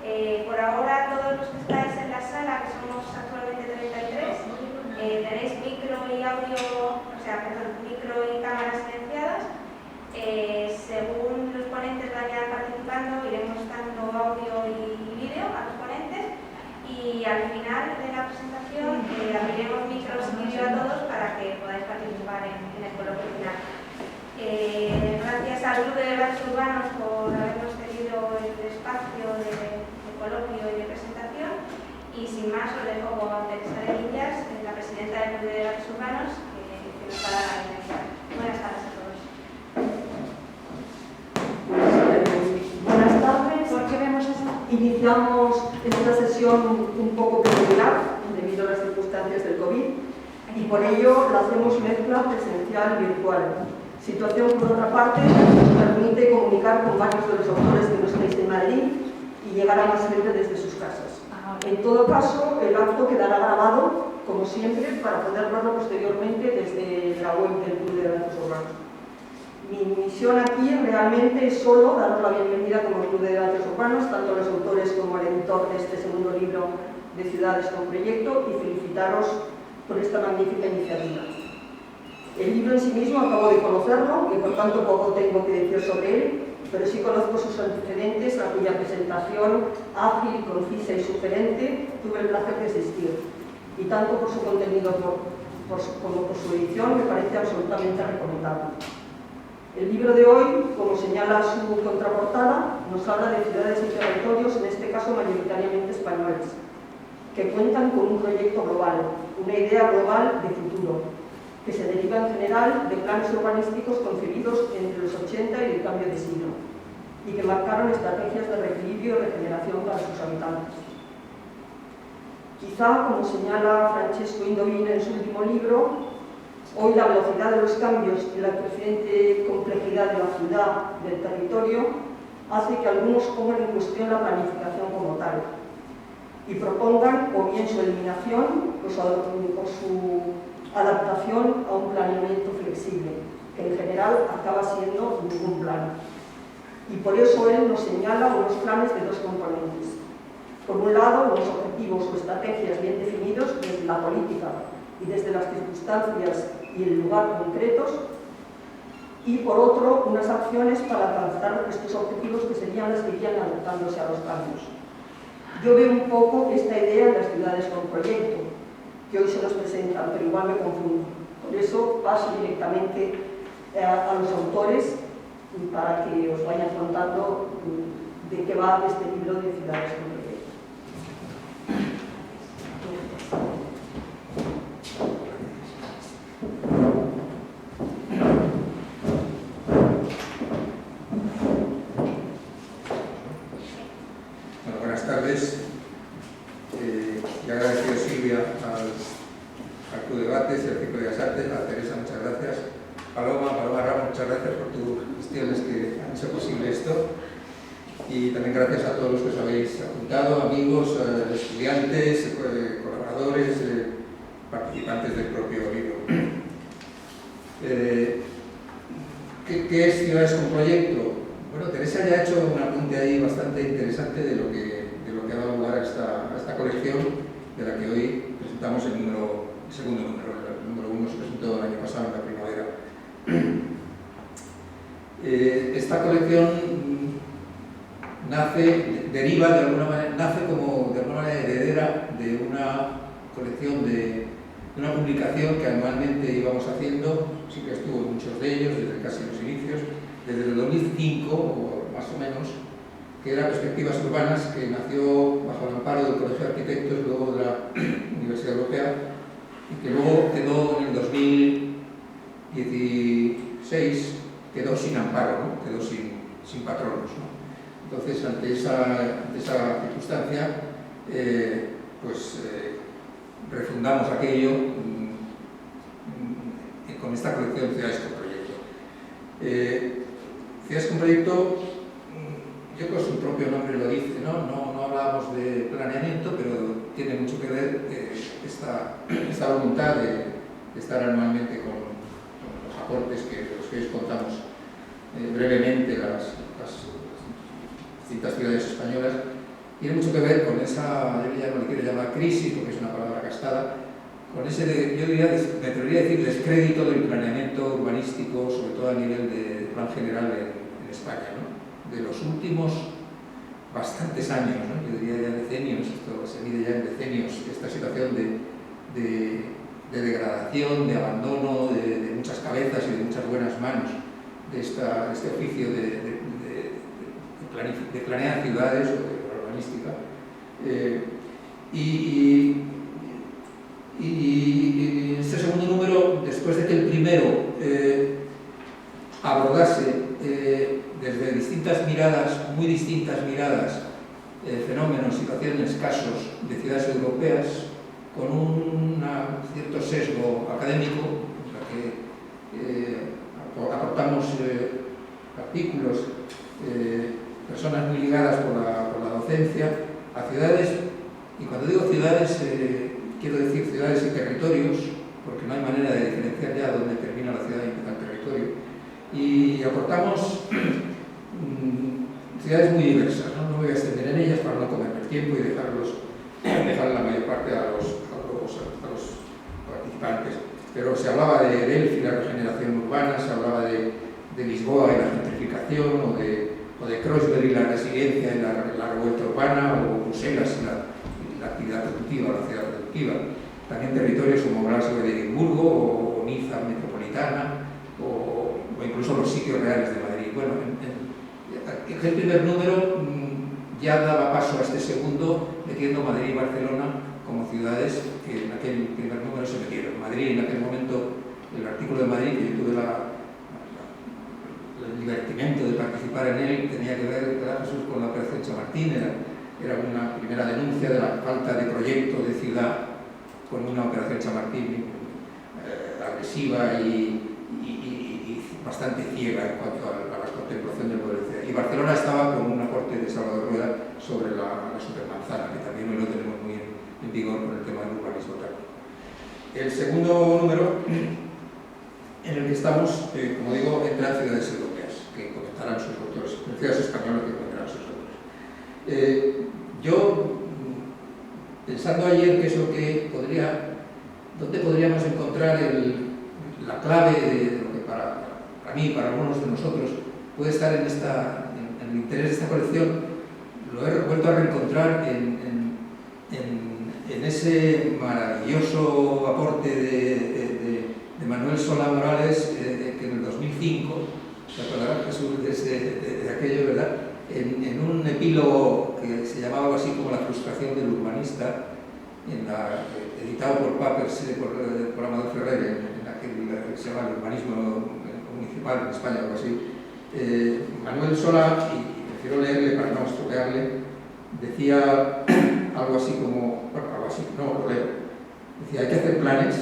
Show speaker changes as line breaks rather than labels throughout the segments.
Por ahora, todos los que estáis en la sala, que somos actualmente 33, tenéis micro y audio, o sea, perdón, micro y cámaras silenciadas. Según los ponentes vayan participando, iremos dando audio y vídeo a los ponentes y al final de la presentación abriremos micros y vídeo a todos para que podáis participar en el coloquio final. Gracias al Club de Debates Urbanos por habernos cedido el espacio de coloquio y de presentación y sin más os dejo con Teresa de Villas, la presidenta del Club de Debates Urbanos, que nos va a dar la bienvenida. Buenas tardes a todos.
Buenas tardes. ¿Por qué vemos eso? Iniciamos esta sesión un poco peculiar debido a las circunstancias del COVID y por ello la hacemos mezcla presencial-virtual. Situación, por otra parte, nos permite comunicar con varios de los autores que no estáis en Madrid y llegar a más gente desde sus casas. En todo caso, el acto quedará grabado, como siempre, para poder verlo posteriormente desde la web del Club de Debates Urbanos. Mi misión aquí realmente es solo daros la bienvenida como Club de Debates Urbanos, tanto a los autores como al editor de este segundo libro de Ciudades con Proyecto, y felicitaros por esta magnífica iniciativa. El libro en sí mismo acabo de conocerlo y por tanto poco tengo que decir sobre él, pero sí conozco sus antecedentes, a cuya presentación ágil, concisa y sugerente tuve el placer de asistir. Y tanto por su contenido como por su edición me parece absolutamente recomendable. El libro de hoy, como señala su contraportada, nos habla de ciudades y territorios, en este caso mayoritariamente españoles, que cuentan con un proyecto global, una idea global de futuro, que se deriva en general de planes urbanísticos concebidos entre los 80 y el cambio de siglo, y que marcaron estrategias de reequilibrio y regeneración para sus habitantes. Quizá, como señala Francesco Indovina en su último libro, hoy la velocidad de los cambios y la creciente complejidad de la ciudad, del territorio, hace que algunos pongan en cuestión la planificación como tal y propongan o bien su eliminación o su adaptación a un planeamiento flexible, que en general acaba siendo ningún plan. Y por eso él nos señala unos planes de dos componentes. Por un lado, unos objetivos o estrategias bien definidos desde la política y desde las circunstancias y el lugar concretos, y por otro, unas acciones para alcanzar estos objetivos que serían las que irían adaptándose a los cambios. Yo veo un poco esta idea de las ciudades con proyecto, que hoy se nos presentan, pero igual me confundo. Por eso paso directamente a los autores para que os vayan contando de qué va este libro de Ciudades con Proyecto.
Bueno, buenas tardes. Y agradecido, Silvia, al Club de Debates y al Círculo de Bellas Artes, a Teresa, muchas gracias. Paloma Ramos, muchas gracias por tus gestiones que han hecho posible esto. Y también gracias a todos los que os habéis apuntado, amigos, estudiantes, colaboradores, participantes del propio libro. ¿Qué es Ciudades con Proyecto? Bueno, Teresa ya ha hecho un apunte ahí bastante interesante de lo que ha dado lugar a esta colección, de la que hoy presentamos el segundo número. El número 1 se presentó el año pasado en la primavera. Esta colección deriva de alguna manera, nace como de alguna manera heredera de una colección de una publicación que anualmente íbamos haciendo, sí que estuvo en muchos de ellos desde casi los inicios, desde el 2005 o más o menos, que era Perspectivas Urbanas, que nació bajo el amparo del Colegio de Arquitectos, luego de la Universidad Europea, y que luego quedó en el 2016, quedó sin amparo, ¿no? Quedó sin patronos, ¿no? Entonces, ante esa circunstancia, refundamos aquello con esta colección Ciudades con Proyecto. Ciudades con Proyecto, yo creo que su propio nombre lo dice, ¿no? No hablábamos de planeamiento, pero tiene mucho que ver esta voluntad de estar anualmente con los aportes de los que hoy contamos brevemente las distintas ciudades españolas, tiene mucho que ver con esa, yo ya no le quiero llamar crisis, porque es una palabra gastada, con ese, yo diría, me atrevería a decir, descrédito del planeamiento urbanístico, sobre todo a nivel de plan general en España, ¿no? De los últimos bastantes años, ¿no? Yo diría ya decenios, esto se mide ya en decenios, esta situación de degradación, de abandono de muchas cabezas y de muchas buenas manos de este oficio de planear ciudades o de urbanística. Y este segundo número, después de que el primero abordase desde distintas miradas, muy distintas miradas, fenómenos, situaciones, casos de ciudades europeas, con un cierto sesgo académico, en la que aportamos artículos, personas muy ligadas por la docencia, a ciudades, y cuando digo ciudades, quiero decir ciudades y territorios, porque no hay manera de diferenciar ya dónde termina la ciudad y empieza el territorio, y aportamos ciudades muy diversas, ¿no? No voy a extender en ellas para no comerme el tiempo y dejar la mayor parte a los participantes. Pero se hablaba de Delphi, la regeneración urbana, se hablaba de Lisboa y la gentrificación, o de Kreuzberg y la resiliencia en la revuelta urbana, o Bruselas y la actividad productiva, la ciudad productiva. También territorios como Glasgow de Edimburgo, o Niza metropolitana, o incluso los sitios reales de Madrid. Bueno, el primer número ya daba paso a este segundo, metiendo Madrid y Barcelona como ciudades que en aquel primer número se metieron. Madrid, en aquel momento, el artículo de Madrid, que yo tuve el divertimento de participar en él, tenía que ver, Jesús, con la Operación Chamartín. Era una primera denuncia de la falta de proyecto de ciudad con una Operación Chamartín agresiva y bastante ciega en cuanto a la contemplación del modelo de ciudad. Y Barcelona estaba con un aporte de Salvador Rueda sobre la supermanzana, que también hoy lo tenemos muy en vigor con el tema del urbanismo táctico. El segundo número en el que estamos, como digo, entra ciudades europeas, que comentarán sus autores, ciudades españolas que comentarán sus autores. Yo, pensando ayer qué es lo que dónde podríamos encontrar la clave de lo que para mí, para algunos de nosotros, puede estar en el interés de esta colección, lo he vuelto a reencontrar en ese maravilloso aporte de Manuel Solá Morales, que en el 2005, se acordarán, Jesús, de aquello, ¿verdad?, en un epílogo que se llamaba algo así como La frustración del urbanista, editado por Papers, por Amador Ferrer, en aquel que se llama El urbanismo municipal en España, algo así. Manuel Solá, y prefiero leerle para no estropearle, decía algo así como, bueno, algo así, no lo leo, decía: hay que hacer planes,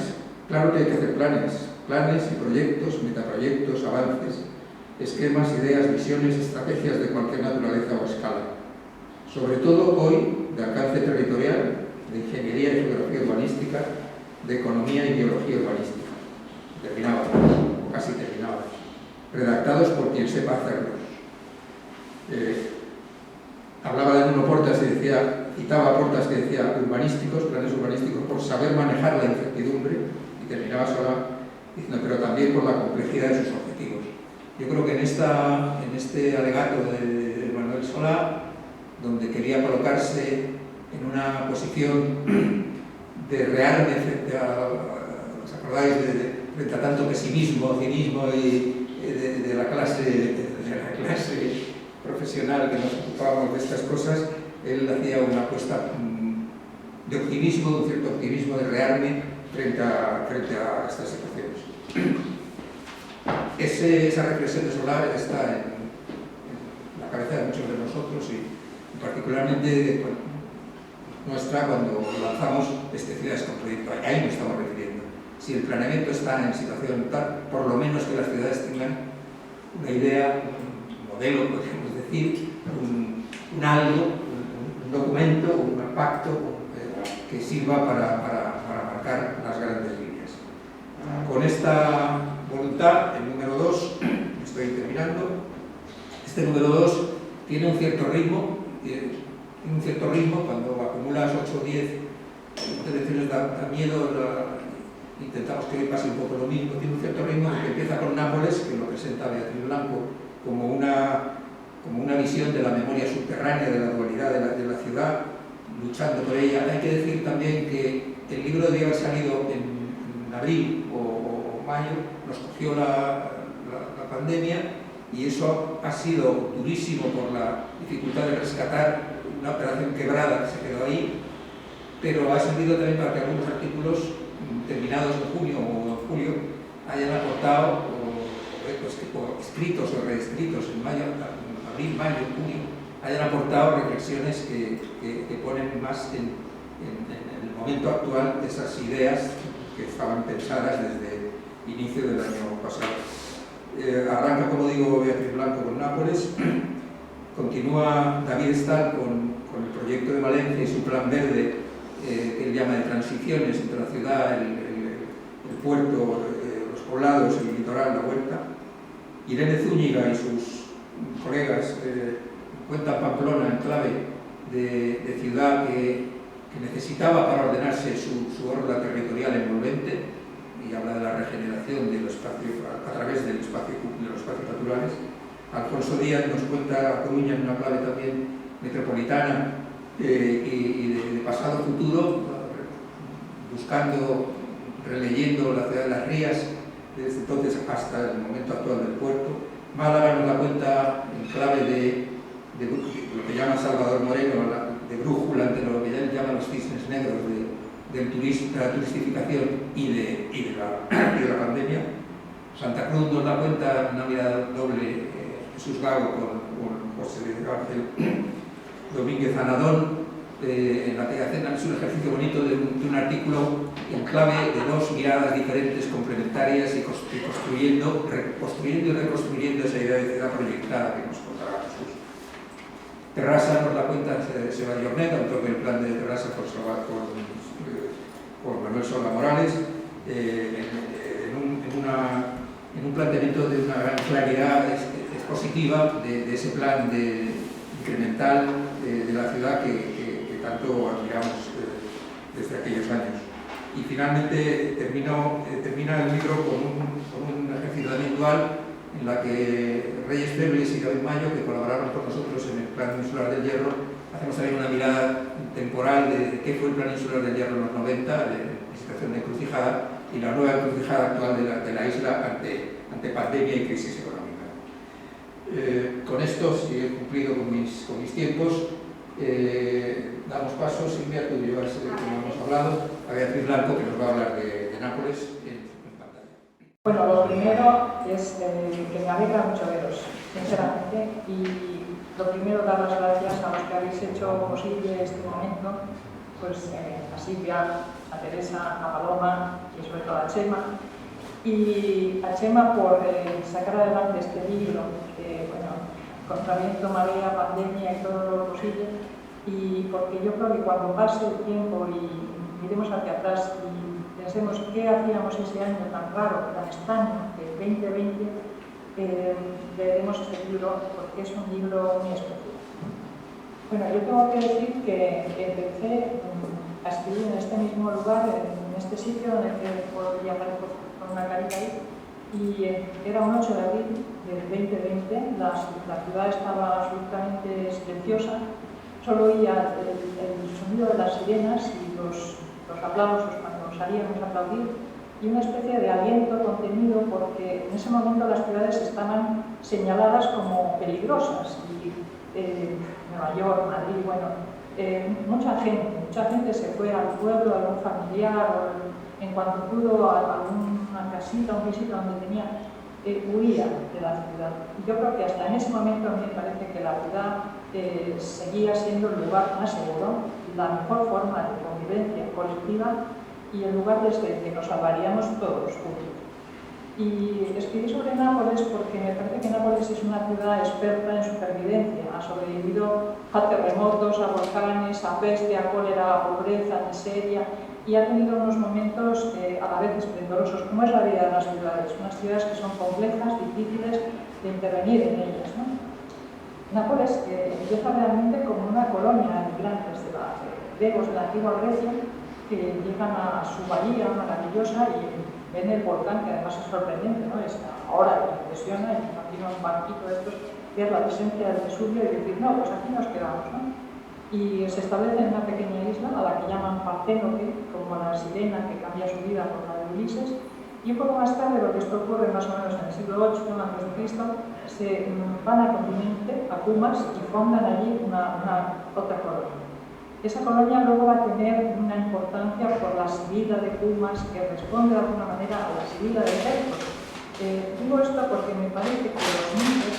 claro que hay que hacer planes y proyectos, metaproyectos, avances, esquemas, ideas, visiones, estrategias de cualquier naturaleza o escala, sobre todo hoy de alcance territorial, de ingeniería y geografía urbanística, de economía y biología urbanística. Terminaba, o casi terminaba. Redactados por quien sepa hacerlos. Hablaba de Nuno Portas y citaba a Portas que decía planes urbanísticos por saber manejar la incertidumbre, y terminaba sola diciendo, pero también por la complejidad de sus objetivos. Yo creo que en este alegato de Manuel Solá, donde quería colocarse en una posición de rearme frente a, ¿os acordáis?, frente a tanto pesimismo, cinismo y de la clase profesional que nos ocupábamos de estas cosas, él hacía una apuesta de optimismo, un cierto optimismo de rearme frente a estas situaciones. Esa reflexión de Solá está en la cabeza de muchos de nosotros, y particularmente nuestra cuando lanzamos Ciudades con Proyecto. Ahí nos estamos refiriendo. Si el planeamiento está en situación tal, por lo menos que las ciudades tengan una idea, un modelo, podríamos decir, un algo, un documento, un pacto que sirva para marcar las grandes líneas. Con esta voluntad, el número 2, estoy terminando, este número 2 tiene un cierto ritmo, en un cierto ritmo. Cuando acumulas 8 o 10 intervenciones da miedo. Intentamos que hoy pase un poco lo mismo. Tiene un cierto ritmo que empieza con Nápoles, que lo presenta Beatriz Blanco como una visión de la memoria subterránea, de la dualidad de la ciudad, luchando por ella. Hay que decir también que el libro debía haber salido en abril o mayo, nos cogió la pandemia, y eso ha sido durísimo por la dificultad de rescatar una operación quebrada que se quedó ahí, pero ha servido también para que algunos artículos terminados en junio o en julio hayan aportado, escritos o reescritos en abril, mayo, junio, hayan aportado reflexiones que ponen más en el momento actual esas ideas que estaban pensadas desde el inicio del año pasado. Arranca, como digo, Beatriz Blanco con Nápoles, continúa David Stahl con el proyecto de Valencia y su plan verde, que él llama de transiciones entre la ciudad, el puerto, los poblados, el litoral, la huerta. Irene Zúñiga y sus colegas cuentan Pamplona en clave de ciudad que necesitaba para ordenarse su orden territorial envolvente, y habla de la regeneración del espacio a través de los espacios naturales. Alfonso Díaz nos cuenta a Coruña en una clave también metropolitana y de pasado-futuro, buscando, releyendo la ciudad de las Rías desde entonces hasta el momento actual del puerto. Málaga nos la cuenta en clave de lo que llama Salvador Moreno, de brújula ante lo que él llama los cisnes negros de la turistificación y de la pandemia. Santa Cruz nos la cuenta una mirada doble, Jesús Gago con José Ángel Domínguez Anadón, en la que hacen un ejercicio bonito de un artículo en clave de dos miradas diferentes, complementarias, y reconstruyendo y reconstruyendo esa idea de ciudad proyectada que nos contará Jesús. Terrassa nos la cuenta Seba Jornet, autor del plan de Terrassa por Manuel Sola Morales, en un planteamiento de una gran claridad expositiva de ese plan incremental de la ciudad que tanto admiramos desde aquellos años. Y finalmente termina el libro con un ejercicio también dual, en la que Reyes Febles y David Mayo, que colaboraron con nosotros en el Plan Insular del Hierro, hacemos también una mirada temporal de qué fue el Plan Insular del Hierro en los 90, la situación de encrucijada, y la nueva encrucijada actual de la isla ante pandemia y crisis económica. Con esto, si he cumplido con mis tiempos, damos paso, Silvia, tú llevas, como hemos hablado, a Beatriz Blanco, que nos va a hablar de Nápoles en pantalla.
Bueno, lo primero es que me alegra mucho veros, sinceramente, y lo primero dar las gracias a los que habéis hecho posible este momento, pues a Silvia, a Teresa, a Paloma y sobre todo a Chema. Y a Chema por sacar adelante este libro, contra viento, marea, pandemia y todo lo posible, y porque yo creo que cuando pase el tiempo y miremos hacia atrás y pensemos qué hacíamos ese año tan raro, tan extraño, el 2020, leeremos este libro porque es un libro muy especial. Bueno, yo tengo que decir que empecé a escribir en este mismo lugar, en este sitio en el que podría aparecer con una carita ahí, y era un 8 de abril del 2020, la ciudad estaba absolutamente silenciosa, solo oía el sonido de las sirenas y los aplausos cuando salíamos a aplaudir, y una especie de aliento contenido porque en ese momento las ciudades estaban señaladas como peligrosas, y Nueva York, Madrid, mucha gente se fue al pueblo, a algún familiar, o en cuanto pudo a alguna casita, un pisito donde tenía, huía de la ciudad. Yo creo que hasta en ese momento a mí me parece que la ciudad seguía siendo el lugar más seguro, la mejor forma de convivencia colectiva y el lugar desde el que nos salvaríamos todos juntos. Y escribí sobre Nápoles porque me parece que Nápoles es una ciudad experta en supervivencia. Ha sobrevivido a terremotos, a volcanes, a peste, a cólera, a pobreza, a miseria, y ha tenido unos momentos a la vez esplendorosos, como es la vida de las ciudades, unas ciudades que son complejas, difíciles de intervenir en ellas, ¿no? Nápoles empieza realmente como una colonia de migrantes de griegos de la antigua Grecia que llegan a su bahía maravillosa y ven el volcán, que además es sorprendente, ¿no? Ahora me impresiona, y imagino un banquito de estos, ver la presencia del Vesubio y decir, no, pues aquí nos quedamos, ¿no? Y se establece en una pequeña isla a la que llaman Parténope, como la sirena que cambia su vida por la de Ulises, y un poco más tarde, porque esto ocurre más o menos en el siglo VIII a.C., se van al continente, a Cumas, y fundan allí otra colonia. Esa colonia luego va a tener una importancia por la Sibila de Cumas, que responde de alguna manera a la Sibila de Delfos. Digo esto porque me parece que los mitos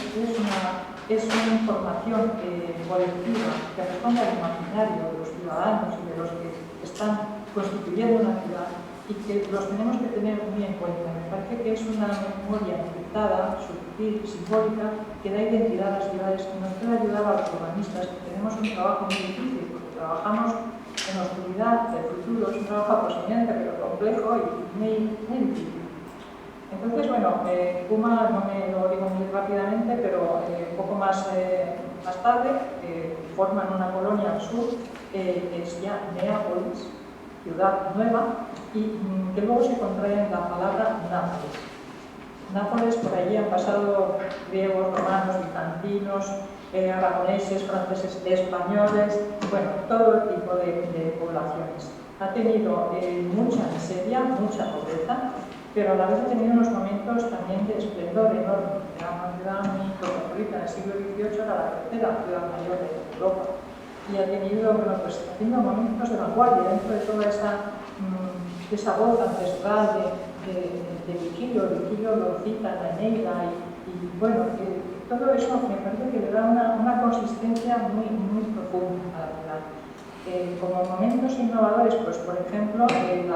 es una información colectiva que responde al imaginario de los ciudadanos y de los que están constituyendo una ciudad y que los tenemos que tener muy en cuenta. Me parece que es una memoria encriptada, sutil, simbólica, que da identidad a las ciudades y nos puede ayudar a los urbanistas, que tenemos un trabajo muy difícil, porque trabajamos en la oscuridad del futuro, es un trabajo apasionante pero complejo y muy difícil. Entonces, bueno, Cuma, no me lo digo muy rápidamente, pero poco más tarde forman una colonia al sur, que es ya Neápolis, ciudad nueva, y que luego se contrae en la palabra Nápoles. Nápoles, por allí han pasado griegos, romanos, bizantinos, aragoneses, franceses, españoles, bueno, todo tipo de poblaciones. Ha tenido mucha miseria, mucha pobreza, pero a la vez ha tenido unos momentos también de esplendor enorme. Era una ciudad muy cosmopolita, en el siglo XVIII era la tercera ciudad mayor de Europa. Y ha tenido, bueno, pues haciendo momentos de vanguardia dentro de toda esa voz ancestral de Virgilio. Virgilio lo cita en la Eneida y bueno, todo eso me parece que le da una consistencia muy profunda a la ciudad. Como momentos innovadores, pues por ejemplo, el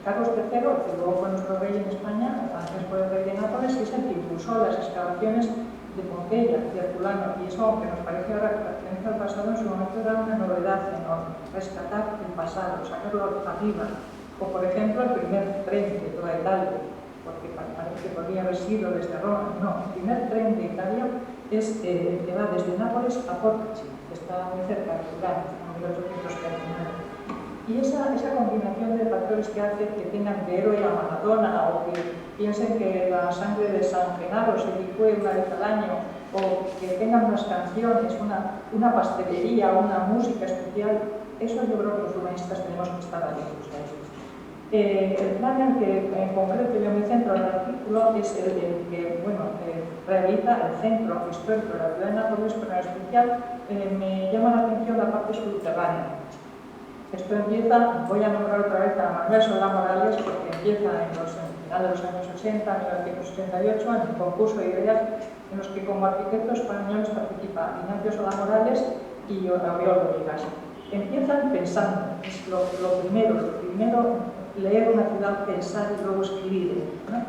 Carlos III, que luego fue nuestro rey en España, antes fue el rey de Nápoles, es el que impulsó las excavaciones de Pompeya, de Herculano, y eso, aunque nos parece ahora que pertenece al pasado, en su momento era una novedad enorme, rescatar el pasado, sacarlo arriba, o por ejemplo el primer tren de toda Italia, porque parece que podría haber sido desde Roma, no, el primer tren de Italia es el que va desde Nápoles a Portici, que está muy cerca de Herculano, en 1839. Y esa combinación de factores que hace que tengan de héroe a Maradona o que piensen que la sangre de San Genaro se licúe una vez al año o que tengan unas canciones, una pastelería, una música especial, eso yo creo que los urbanistas tenemos que estar atentos a eso. El plan en que en concreto yo me centro en el artículo es el que realiza el centro histórico de la ciudad de Nápoles, pero en especial me llama la atención la parte subterránea. Esto empieza, voy a nombrar otra vez a Manuel Solá Morales, porque empieza en final de los años 80, 1988, en un concurso de ideas en los que como arquitecto español participa Ignacio Solá Morales y Oriol Bohigas. Empiezan pensando, es lo primero, leer una ciudad, pensar y luego escribir, ¿no?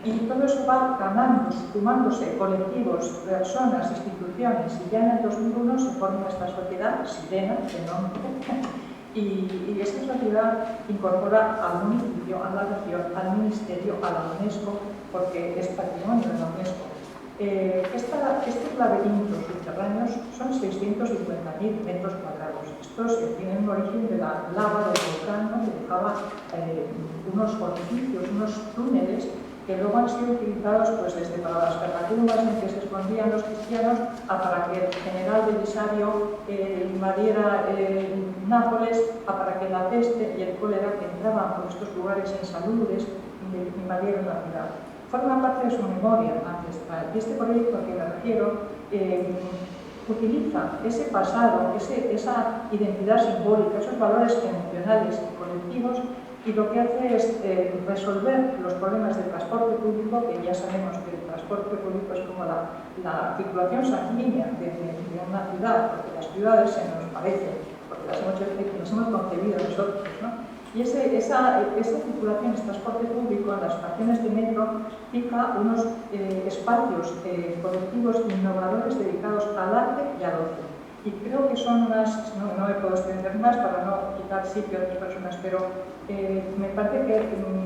Y todo eso va ganando, sumándose colectivos, personas, instituciones, y ya en el 2001 se forma esta sociedad, Sirena, de nombre, y esta sociedad incorpora al municipio, a la región, al ministerio, a la UNESCO, porque es patrimonio de la UNESCO. Estos laberintos subterráneos son 650.000 metros cuadrados. Estos tienen un origen de la lava del volcán, ¿no? Que dejaba unos orificios, unos túneles que luego han sido utilizados pues, desde para las catacumbas en que se escondían los cristianos para que el general Belisario invadiera Nápoles, para que la peste y el cólera que entraban por estos lugares insalubres invadieran la ciudad. Forma parte de su memoria ancestral y este proyecto al que me refiero utiliza ese pasado, esa identidad simbólica, esos valores emocionales y colectivos, y lo que hace es resolver los problemas del transporte público, que ya sabemos que el transporte público es como la circulación sanguínea de una ciudad, porque las ciudades se nos parecen, porque las hemos concebido nosotros, ¿no? Y esa circulación, ese transporte público en las estaciones de metro fija unos espacios colectivos innovadores dedicados al arte y al ocio. Y creo que son unas, no me puedo extender más para no quitar sitio a otras personas, pero me parece que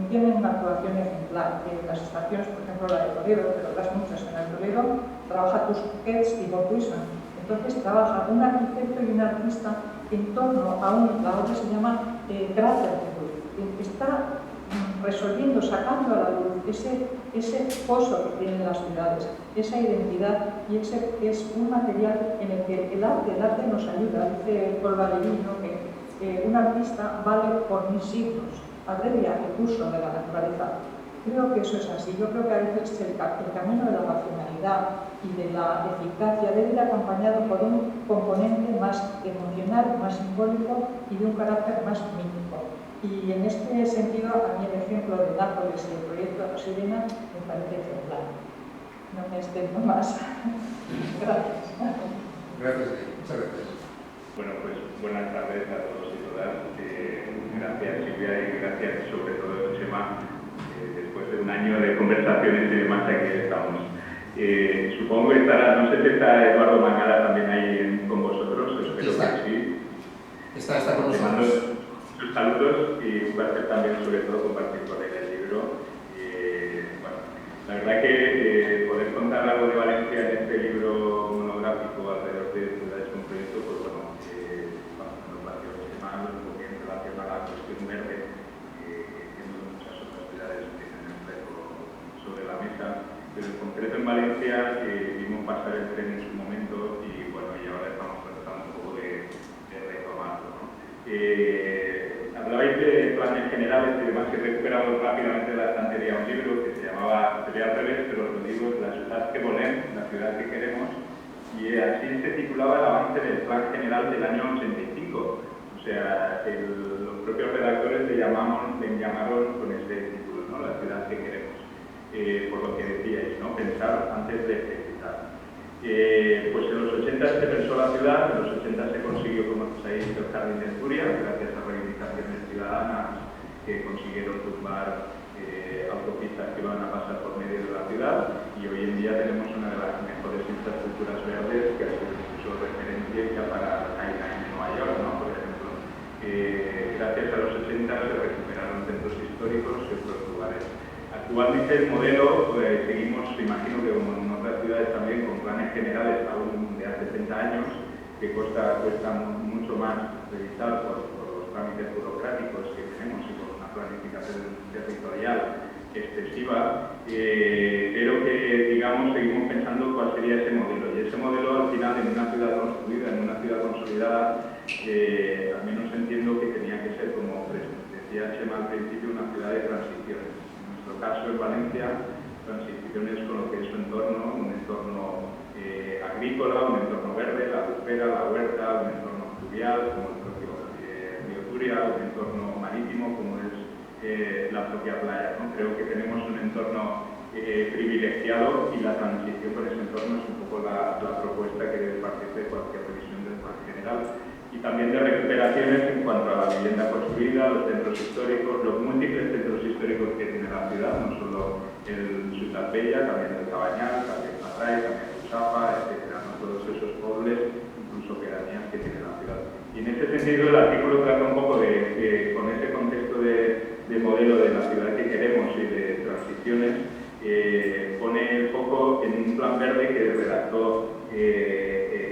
tienen una actuación ejemplar. Las estaciones, por ejemplo la de Toledo, pero otras muchas en el Toledo, trabaja Tusquets y Bob Wilson. Entonces trabaja un arquitecto y un artista en torno a la obra se llama Cráter de Luz. Está resolviendo, sacando a la luz ese pozo que tienen las ciudades, esa identidad, y ese es un material en el que el arte nos ayuda. Dice Paul Valéry, ¿no?, que un artista vale por 1000 siglos, abrevia el curso de la naturaleza. Creo que eso es así. Yo creo que a veces el camino de la racionalidad y de la eficacia debe ir acompañado por un componente más emocional, más simbólico y de un carácter más mítico. Y en este sentido, a mí el ejemplo de Nápoles y el proyecto Sirena me parece ejemplar. No me extendo más. Gracias.
Gracias, muchas gracias.
Bueno, pues buenas tardes a todos y todas. Gracias, Silvia, y gracias sobre todo, Chema. Después de un año de conversaciones y demás, aquí estamos. Supongo que estará, no sé si está Eduardo Mangala también ahí con vosotros, espero que sí.
Está con
Te mando
nosotros.
sus saludos y un placer también, sobre todo, compartir con él el libro. Bueno, la verdad que poder contar algo de Valencia en este libro monográfico alrededor de ciudades con proyecto, pues bueno, cuando nos nació este mal, porque en relación a la cuestión verde, muchas otras ciudades tienen el reto sobre la mesa, pero en concreto en Valencia vimos pasar el tren en su momento y bueno, y ahora estamos tratando un poco de retomarlo, ¿no? Hablabais de planes generales y demás, que he recuperado rápidamente de la estantería un libro que se llamaba, sería al revés, pero lo digo, es La ciudad que volem, la ciudad que queremos, y así se titulaba el avance del plan general del año 85. O sea, los propios redactores le llamaron con ese título, ¿no? La ciudad que queremos, por lo que decíais, ¿no? Pensar antes de ejecutar. Pues en los 80 se pensó la ciudad, en los 80 se consiguió, como sabéis, el Jardín de Asturias, gracias a reivindicaciones ciudadanas que consiguieron tumbar autopistas que van a pasar por medio de la ciudad, y hoy en día tenemos una de las mejores infraestructuras verdes que ha sido incluso referencia para Skyline en Nueva York, ¿no? Por ejemplo. Gracias a los 80 se recuperaron centros históricos y otros lugares. Actualmente el modelo, pues, seguimos, imagino que como en otras ciudades también, con planes generales aún de hace 30 años, que cuesta mucho más revisar por los trámites burocráticos que tenemos y por una planificación territorial excesiva, pero que, digamos, seguimos pensando cuál sería ese modelo. Y ese modelo, al final, en una ciudad construida, en una ciudad consolidada, al menos entiendo que tenía que ser, como decía Chema al principio, una ciudad de transiciones. En nuestro caso, en Valencia, transiciones con lo que es su entorno, un entorno agrícola, un entorno verde, la albufera, la huerta, un entorno fluvial, como el propio río Turia, un entorno marítimo, como es la propia playa, ¿no? Creo que tenemos un entorno privilegiado y la transición con ese entorno es un poco la propuesta que debe partir de cualquier revisión del plan general. Y también de recuperaciones en cuanto a la vivienda construida, los centros históricos, los múltiples centros históricos que tiene la ciudad, no solo el Ciutat Bella, también el Cabañal, también Patray, también Usapa, etcétera, ¿no? Todos esos pueblos, incluso pedanías que tiene la ciudad. Y en ese sentido el artículo trata un poco con ese contexto de modelo de la ciudad que queremos y de transiciones, pone el foco en un plan verde que redactó,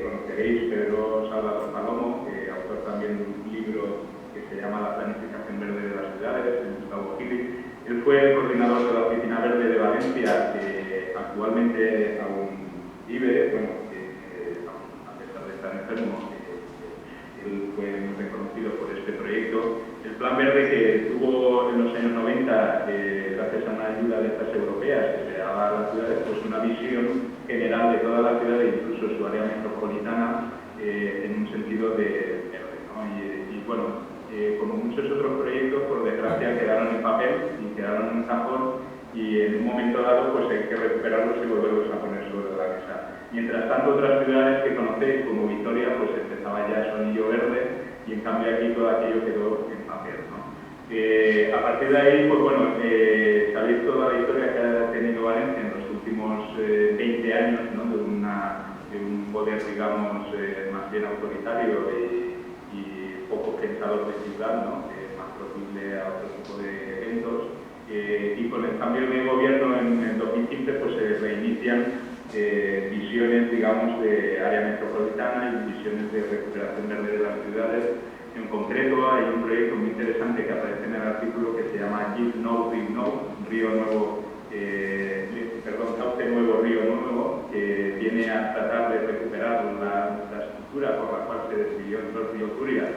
conoceréis, Pedro Salvador Palomo, autor también de un libro que se llama La planificación verde de las ciudades, en Gustavo Gili. Él fue el coordinador de la Oficina Verde de Valencia, que actualmente aún vive, bueno, a pesar de estar enfermo, él fue muy reconocido por este proyecto. El plan verde que tuvo en los años 90, gracias a una ayuda de estas europeas, que se daba a las ciudades, pues una visión general de toda la ciudad e incluso su área metropolitana en un sentido de verde, ¿no? Y bueno, como muchos otros proyectos, por desgracia quedaron en papel y quedaron en un cajón, y en un momento dado pues hay que recuperarlos y volverlos a poner sobre la mesa. Mientras tanto, otras ciudades que conocéis, como Vitoria, pues empezaba ya su anillo verde, y en cambio aquí todo aquello quedó en papel, ¿no? A partir de ahí, pues bueno, sabéis toda la historia que ha tenido Valencia en los últimos 20 años, ¿no? De un un gobierno, digamos, más bien autoritario y poco pensador de ciudad, ¿no? Más proclive a otro tipo de eventos. Y con el cambio de gobierno en 2015 pues se reinician visiones, digamos, de área metropolitana y visiones de recuperación verde de las ciudades. En concreto hay un proyecto muy interesante que aparece en el artículo que se llama Give No, Rio No, Río Nuevo, Cauce Nuevo, Río Nuevo, que viene a tratar de recuperar la estructura por la cual se desvivió el río Turia,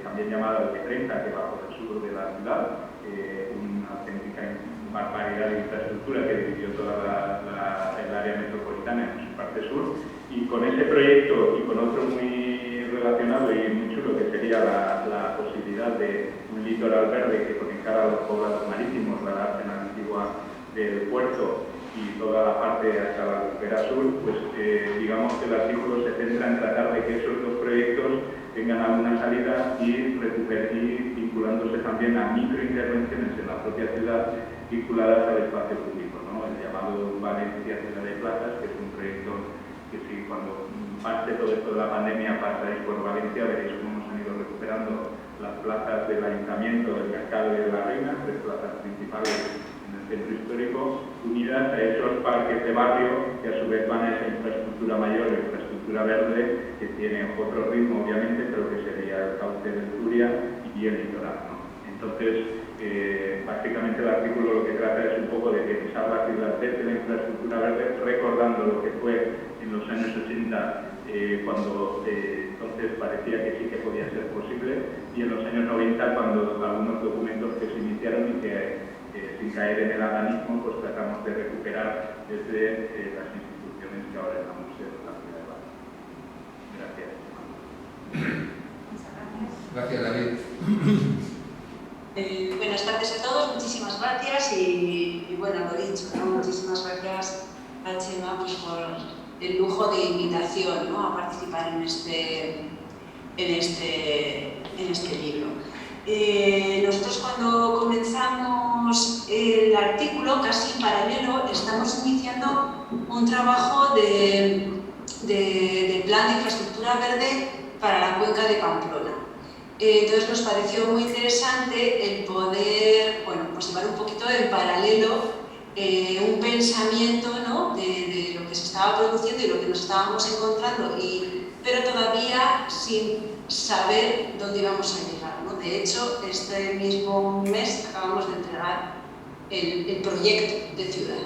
también llamada el P30, que va por el sur de la ciudad, una auténtica barbaridad de infraestructura que dividió toda el área metropolitana en su parte sur. Y con ese proyecto y con otro muy relacionado y muy chulo, que sería la posibilidad de un litoral verde que conectara a los poblados marítimos, la dársena antigua del puerto y toda la parte hasta la ribera sur, pues digamos que el artículo se centra en tratar de que esos dos proyectos tengan alguna salida y vinculándose también a microintervenciones en la propia ciudad vinculadas al espacio público, ¿no? El llamado Valencia Ciudad de Plazas, que es un proyecto que si cuando pase todo esto de la pandemia pasáis por Valencia, veréis cómo se han ido recuperando las plazas del Ayuntamiento, del Mercado y de la Reina, tres plazas principales en el centro histórico, unidas a esos parques de barrio que a su vez van a esa infraestructura mayor, infraestructura verde, que tiene otro ritmo obviamente, pero que sería el cauce del Turia y el litoral, ¿no? Entonces, básicamente el artículo lo que trata es un poco de pensar la ciudad desde la infraestructura verde, recordando lo que fue en los años 80, cuando entonces parecía que sí que podía ser posible, y en los años 90, cuando algunos documentos que se iniciaron y que sin caer en el adanismo, pues tratamos de recuperar desde las instituciones que ahora estamos en la ciudad de Valencia. Gracias.
Muchas gracias.
Gracias, David.
Buenas tardes a todos, muchísimas gracias y bueno, lo dicho, ¿no? Muchísimas gracias a Chema pues, por el lujo de invitación, ¿no? A participar en este libro. Nosotros cuando comenzamos el artículo, casi en paralelo, estamos iniciando un trabajo de plan de infraestructura verde para la cuenca de Pamplona. Entonces nos pareció muy interesante el poder, bueno, pues llevar un poquito en paralelo un pensamiento, ¿no? de lo que se estaba produciendo y lo que nos estábamos encontrando, pero todavía sin saber dónde íbamos a llegar, ¿no? De hecho, este mismo mes acabamos de entregar el proyecto de ciudad.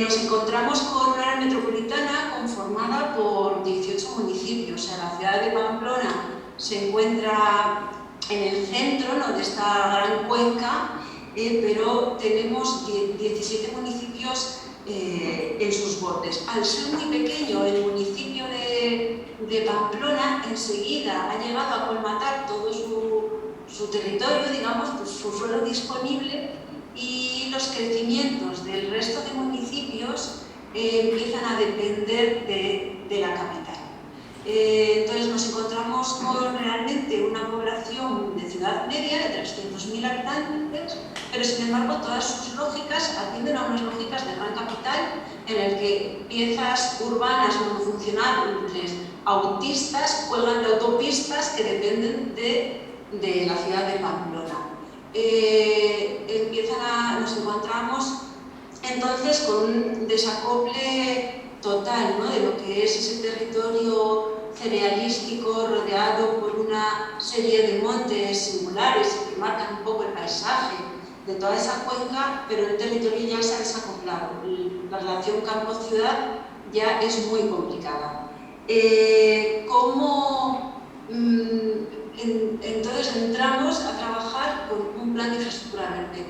Nos encontramos con una área metropolitana conformada por 18 municipios. O sea, la ciudad de Pamplona se encuentra en el centro, ¿no? de esta gran cuenca, pero tenemos 17 municipios en sus bordes. Al ser muy pequeño el municipio de Pamplona, enseguida ha llegado a colmatar todo su territorio, digamos, pues, su suelo disponible, y los crecimientos del resto de municipios empiezan a depender de la capital. Entonces nos encontramos con realmente una población de ciudad media de 300.000 habitantes, pero sin embargo todas sus lógicas atienden a unas lógicas de gran capital en el que piezas urbanas monofuncionales autistas cuelgan de autopistas que dependen de la ciudad de Pamplona. Nos encontramos entonces con un desacople total, ¿no? de lo que es ese territorio cerealístico rodeado por una serie de montes singulares que marcan un poco el paisaje de toda esa cuenca, pero el territorio ya se ha desacoplado. La relación campo-ciudad ya es muy complicada. Entonces entramos a trabajar con un plan de infraestructura verde.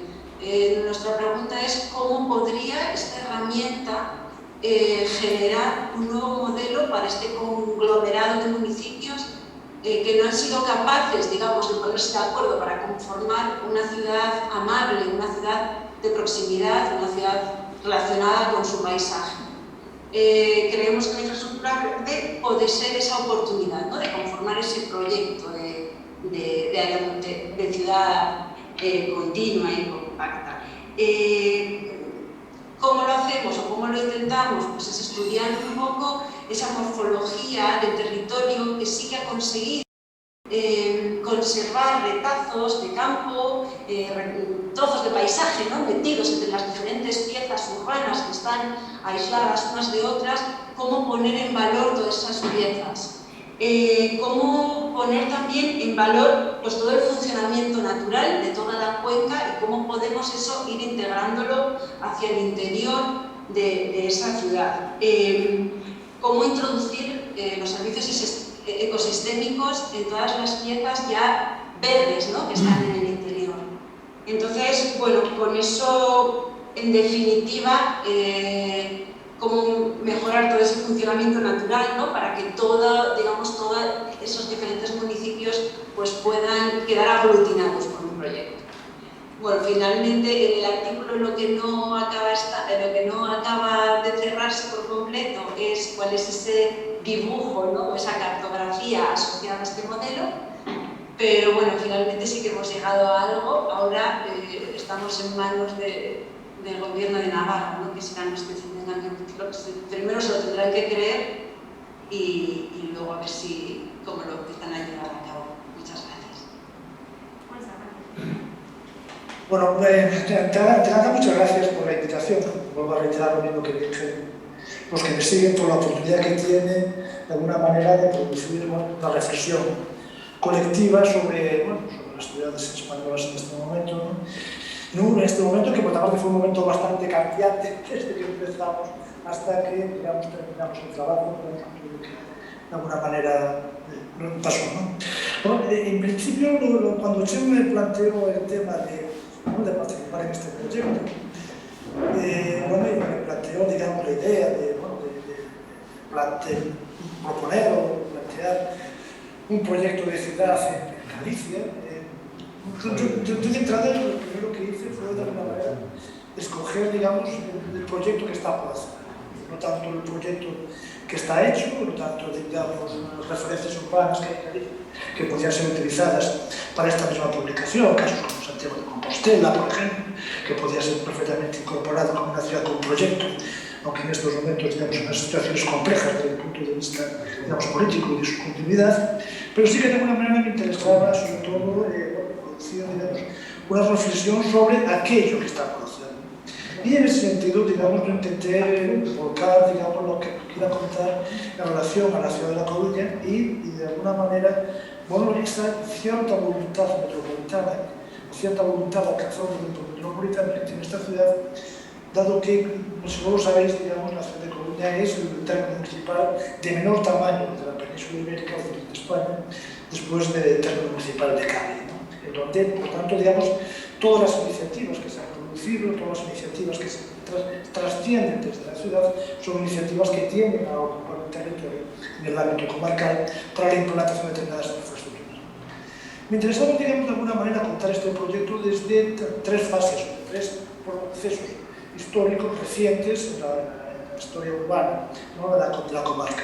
Nuestra pregunta es cómo podría esta herramienta generar un nuevo modelo para este conglomerado de municipios que no han sido capaces, digamos, de ponerse de acuerdo para conformar una ciudad amable, una ciudad de proximidad, una ciudad relacionada con su paisaje. Creemos que la infraestructura verde puede ser esa oportunidad, ¿no? de conformar ese proyecto de ciudad continua y compacta. ¿Cómo lo hacemos o cómo lo intentamos? Pues es estudiando un poco esa morfología del territorio que sí que ha conseguido conservar retazos de campo, trozos de paisaje, ¿no?, metidos entre las diferentes piezas urbanas que están aisladas unas de otras, cómo poner en valor todas esas piezas. Cómo poner también en valor pues, todo el funcionamiento natural de toda la cuenca y cómo podemos eso ir integrándolo hacia el interior de esa ciudad. Cómo introducir los servicios ecosistémicos en todas las piezas ya verdes, ¿no?, que están en el interior. Entonces, bueno, con eso, en definitiva, cómo mejorar todo ese funcionamiento natural, ¿no?, para que todos esos diferentes municipios pues, puedan quedar aglutinados por un proyecto. Bueno, finalmente, en el artículo lo que no acaba de cerrarse por completo es cuál es ese dibujo, ¿no?, esa cartografía asociada a este modelo, pero bueno, finalmente sí que hemos llegado a algo. Ahora estamos en manos del gobierno de Navarra, ¿no?, que serán los que tengan que, primero se lo tendrán que creer y luego a ver cómo lo empiezan a llevar a cabo. Muchas gracias.
Bueno, Teranga, muchas gracias por la invitación. Vuelvo a reiterar lo mismo que dije. Los que me siguen, por la oportunidad que tienen, de alguna manera, de producir una reflexión colectiva sobre las ciudades españolas en este momento, ¿no? En este momento, que por otra parte fue un momento bastante cambiante desde que empezamos hasta que, digamos, terminamos el trabajo, de alguna manera pasó, ¿no? Bueno, en principio, cuando yo me planteo el tema de participar en este proyecto, bueno, y me planteo, digamos, la idea de proponer o plantear un proyecto de ciudad en Galicia. Yo de entrada lo primero que hice fue, de alguna manera, escoger, digamos, el proyecto que está por hacer. No tanto el proyecto que está hecho, no tanto, digamos, las referencias urbanas que hay en Galicia, que podrían ser utilizadas para esta misma publicación, casos como Santiago de Compostela, por ejemplo, que podría ser perfectamente incorporado como una ciudad con un proyecto, aunque en estos momentos tenemos unas situaciones complejas desde el punto de vista, digamos, político y de su continuidad, pero sí que de alguna manera me interesaba, sobre todo, producir, digamos, una reflexión sobre aquello que está por hacer. Y en ese sentido, digamos, yo intenté volcar, digamos, lo que quiera contar en relación a la ciudad de La Coruña y de alguna manera, bueno, esa cierta voluntad metropolitana, cierta voluntad de alcanzar un momento metropolitano que tiene esta ciudad, dado que, si no lo sabéis, digamos, la ciudad de Coruña es el término municipal de menor tamaño de la península ibérica o de España, después del término municipal de Cádiz, ¿no? En donde, por tanto, digamos, todas las iniciativas que se han producido, todas las iniciativas que se trascienden desde la ciudad, son iniciativas que tienden a ocupar un territorio en el ámbito comarcal para la implantación de determinadas infraestructuras. Me interesaba, digamos, de alguna manera contar este proyecto desde tres fases, tres procesos históricos recientes en la historia urbana, ¿no?, de la comarca.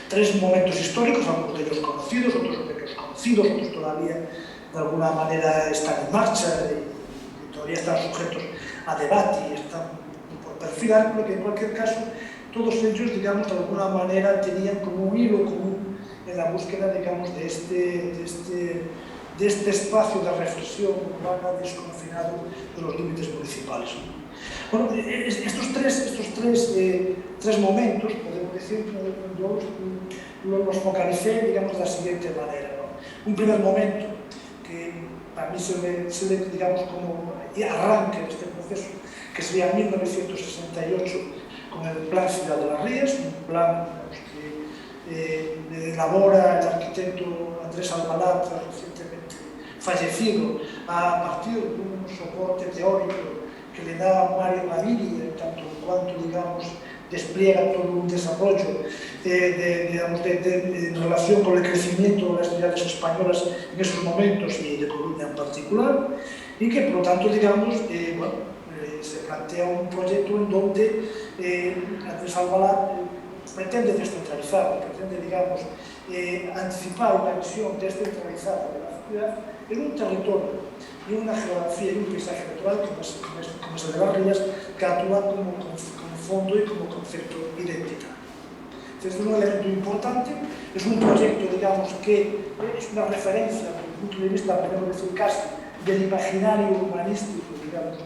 Tres momentos históricos, algunos de ellos conocidos, otros menos conocidos, otros todavía de alguna manera están en marcha y todavía están sujetos a debate y están por perfilar, pero que en cualquier caso todos ellos, digamos, de alguna manera tenían como un hilo común en la búsqueda, digamos, de este espacio de reflexión urbana desconfinado de los límites municipales. Bueno, estos tres momentos, podemos decir, yo los focalicé, digamos, de la siguiente manera, ¿no? Un primer momento que para mí se ve, digamos, como arranque de este proceso, que sería 1968 con el Plan Ciudad de las Rías, un plan, digamos, que elabora el arquitecto Andrés Albalá, recientemente fallecido, a partir de un soporte teórico que le da Mario Gaviria, tanto en cuanto, digamos, despliega todo un desarrollo en relación con el crecimiento de las ciudades españolas en esos momentos y de Coruña en particular, y que, por lo tanto, digamos, se plantea un proyecto en donde Andrés Albalá pretende descentralizar, pretende, digamos, anticipar una visión descentralizada de la ciudad en un territorio, en una geografía y un paisaje natural como es el de las Rías, que actúa como fondo y como concepto identitario. Este es un elemento importante, es un proyecto, digamos, que es una referencia desde el punto de vista, podemos decir, casi del imaginario urbanístico, digamos,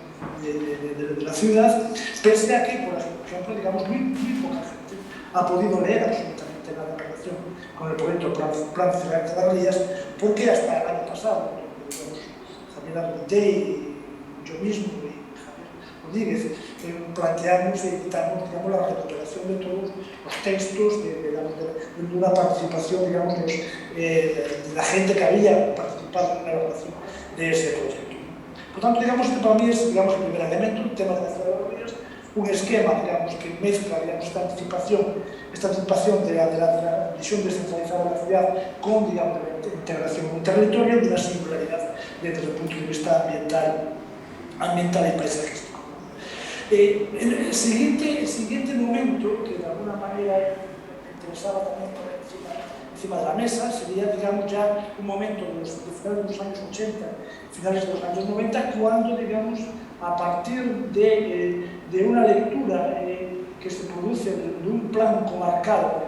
de la ciudad, pese a que, por ejemplo, digamos, muy poca gente ha podido leer absolutamente nada en relación con el proyecto Plan Ciudad de las Rías, porque hasta el año pasado, digamos, Javier Aguntey, yo mismo y Javier Rodríguez, planteamos y editamos, digamos, la recuperación de todos los textos, de una participación, digamos, de la gente que había participado en la elaboración de ese proyecto. Por tanto, digamos, este para mí es, digamos, el primer elemento, el tema de la ciudad de las Rías, un esquema, digamos, que mezcla, digamos, esta anticipación de la visión descentralizada de la ciudad con, digamos, la integración en un territorio de una singularidad desde el punto de vista ambiental y paisajístico. El siguiente momento, que de alguna manera me interesaba también poner encima de la mesa, sería, digamos, ya un momento de finales de los años 80, finales de los años 90, cuando, digamos, a partir de una lectura que se produce de un plan comarcal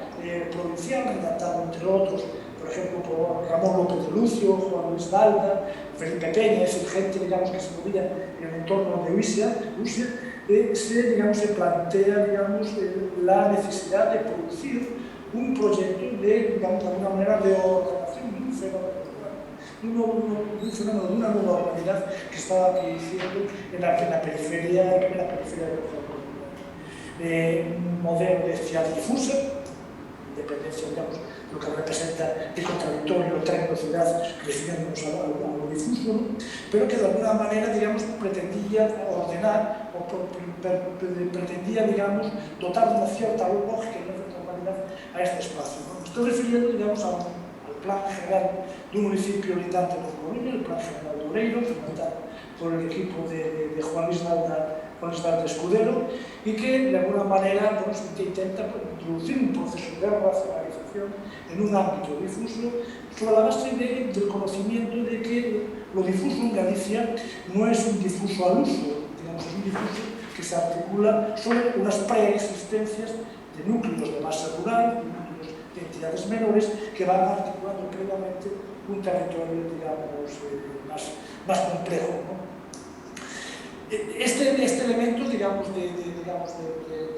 provincial, redactado entre otros, por ejemplo, por Ramón López de Lucio, Juan Luis Dalda, Felipe Peña, es gente, digamos, que se movía en el entorno de Rusia, se plantea, digamos, la necesidad de producir un proyecto de, digamos, de alguna manera, de ordenación de un fenómeno de una nueva urbanidad que estaba produciendo en la periferia de un modelo de ciudad difusa, independencia, digamos, lo que representa el contradictorio, el término ciudad, refiriéndonos a lo difuso, ¿no? Pero que de alguna manera, digamos, pretendía ordenar o pretendía, digamos, dotar de una cierta lógica y una cierta normalidad a este espacio, ¿no? Me estoy refiriendo, digamos, al plan general de un municipio lindante de Coruña, el plan general de Oureiro, fomentado por el equipo de Juan Luis Dalda Escudero, y que de alguna manera, bueno, intenta introducir un proceso de racionalización en un ámbito difuso sobre la base del conocimiento de que lo difuso en Galicia no es un difuso al uso, digamos, es un difuso que se articula sobre unas preexistencias de núcleos de base rural, de núcleos de entidades menores que van articulando previamente un territorio, digamos, más complejo, ¿no? Este elemento, digamos, de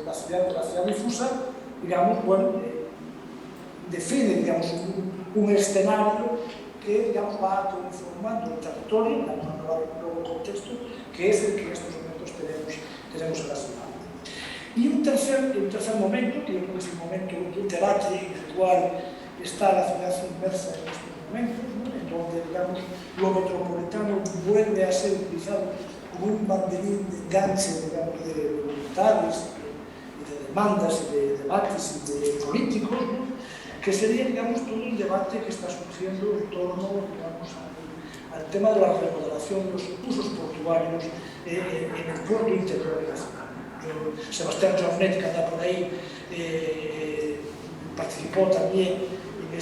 la ciudad difusa, digamos, bueno, define, digamos, un escenario que, digamos, va transformando el territorio en un nuevo contexto, que es el que en estos momentos tenemos en la ciudad. Y un tercer momento, que yo creo que es el momento del debate en el cual está la ciudad inmersa en estos momentos, ¿no? En donde, digamos, lo metropolitano vuelve a ser utilizado como un banderín de enganche, digamos, de voluntades y de demandas y de debates y de políticos, ¿no? Que sería, digamos, todo el debate que está surgiendo en torno, digamos, al tema de la remodelación de los usos portuarios en el puerto interior de la ciudad. Sebastián Jornet, que anda por ahí, participó también en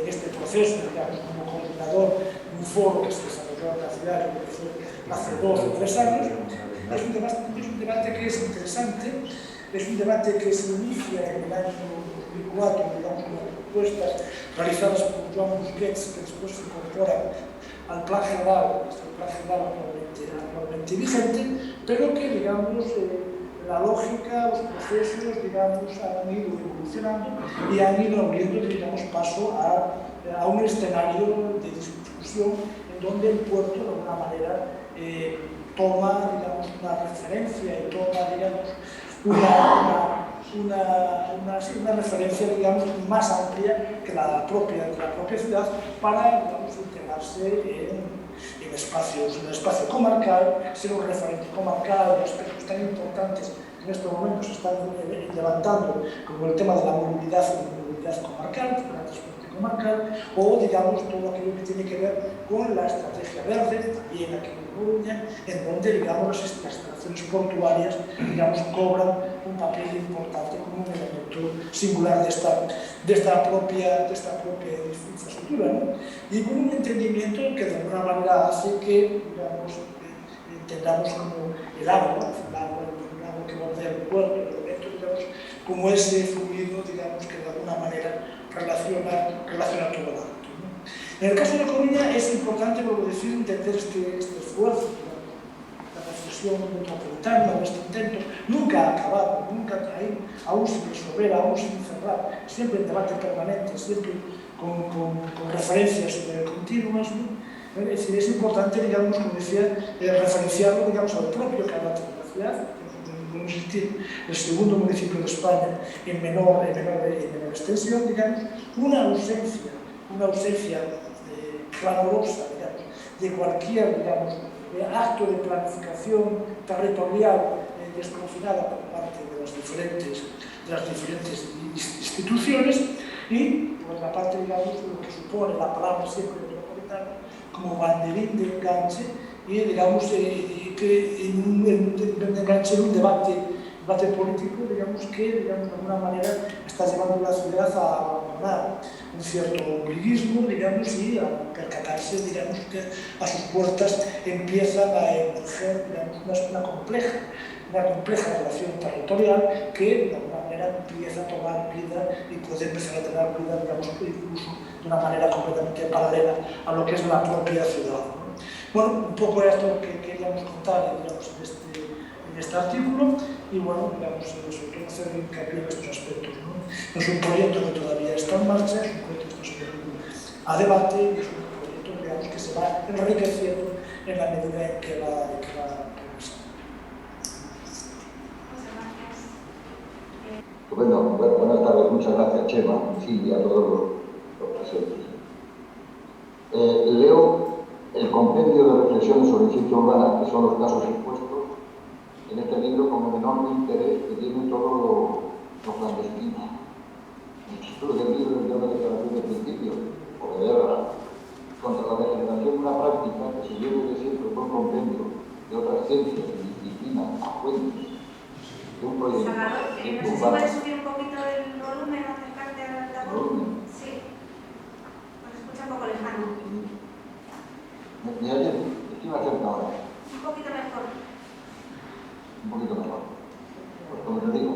este proceso, digamos, como coordinador de un foro que se desarrolló en la ciudad hace 2 o 3 años. Es un debate que es interesante, es un debate que se inicia en el año 2004, digamos, con propuestas realizadas por Joan Busquets, que después se incorpora al plan general, actualmente vigente, pero que, digamos, la lógica, los procesos, digamos, han ido evolucionando y han ido abriendo, digamos, paso a un escenario de discusión en donde el puerto, de alguna manera, toma, digamos, una referencia y toma, digamos, una referencia, digamos, más amplia que la propia ciudad para, digamos, integrarse en el espacio comarcal, ser un referente comarcal de aspectos tan importantes que en estos momentos se están levantando, como el tema de la movilidad comarcal, el transporte comarcal, o, digamos, todo aquello que tiene que ver con la estrategia verde, también aquí en Coruña, en donde, digamos, las instalaciones portuarias, digamos, cobran un papel importante como un elemento singular de esta propia infraestructura, ¿no? Y con un entendimiento que de alguna manera hace que, digamos, entendamos como el agua que bordea el puerto, el elemento, digamos, como ese fluido, digamos, que de alguna manera relacionar todo el ámbito, ¿no? En el caso de Coruña es importante, vuelvo a decir, entender este esfuerzo, la reflexión metropolitana, este intento, nunca ha acabado, nunca hay, aún sin resolver, aún sin cerrar, siempre en debate permanente, siempre con referencias continuas, ¿no? Es decir, es importante, digamos, como decía, referenciarlo, digamos, al propio carácter de la ciudad. Podemos existir el segundo municipio de España en menor extensión, digamos, una ausencia clamorosa, digamos, de cualquier, digamos, acto de planificación territorial desconfinada por parte de las diferentes instituciones y, por la parte, digamos, de lo que supone la palabra siempre metropolitana como banderín de enganche y, digamos, que enganche en un debate político, digamos, que, digamos, de alguna manera está llevando a la ciudad a abandonar un cierto ombliguismo, digamos, y a percatarse, digamos, que a sus puertas empiezan a emerger, digamos, una compleja relación territorial que, de alguna manera, empieza a tomar vida y puede empezar a tener vida, digamos, incluso de una manera completamente paralela a lo que es la propia ciudad, ¿no? Bueno, un poco esto lo que queríamos contar, digamos, en este artículo y, bueno, digamos, sobre todo hacer hincapié en estos aspectos, ¿no? Es un proyecto que todavía está en marcha, es un proyecto que está a debate y es un proyecto, digamos, que se va enriqueciendo en la medida en que va progresando.
Bueno, buenas tardes, muchas gracias, Chema, Silvia, a todos los presentes. Leo el compendio de reflexiones sobre ciencia urbana, que son los casos expuestos en este libro, con el enorme interés que tiene todo lo clandestino. El título del libro es de una declaración de principio, o de guerra, contra la degeneración de una práctica que se lleve de siempre por compendio de otras ciencias y disciplinas a fuentes de un proyecto.
Salvador, no sé si puedes subir un poquito el volumen, acercarte al altavoz. Sí. Pues escucha un poco lejano.
¿Me oyes? Estoy más cerca ahora.
Un poquito mejor.
Un poquito mejor. Pues como te digo,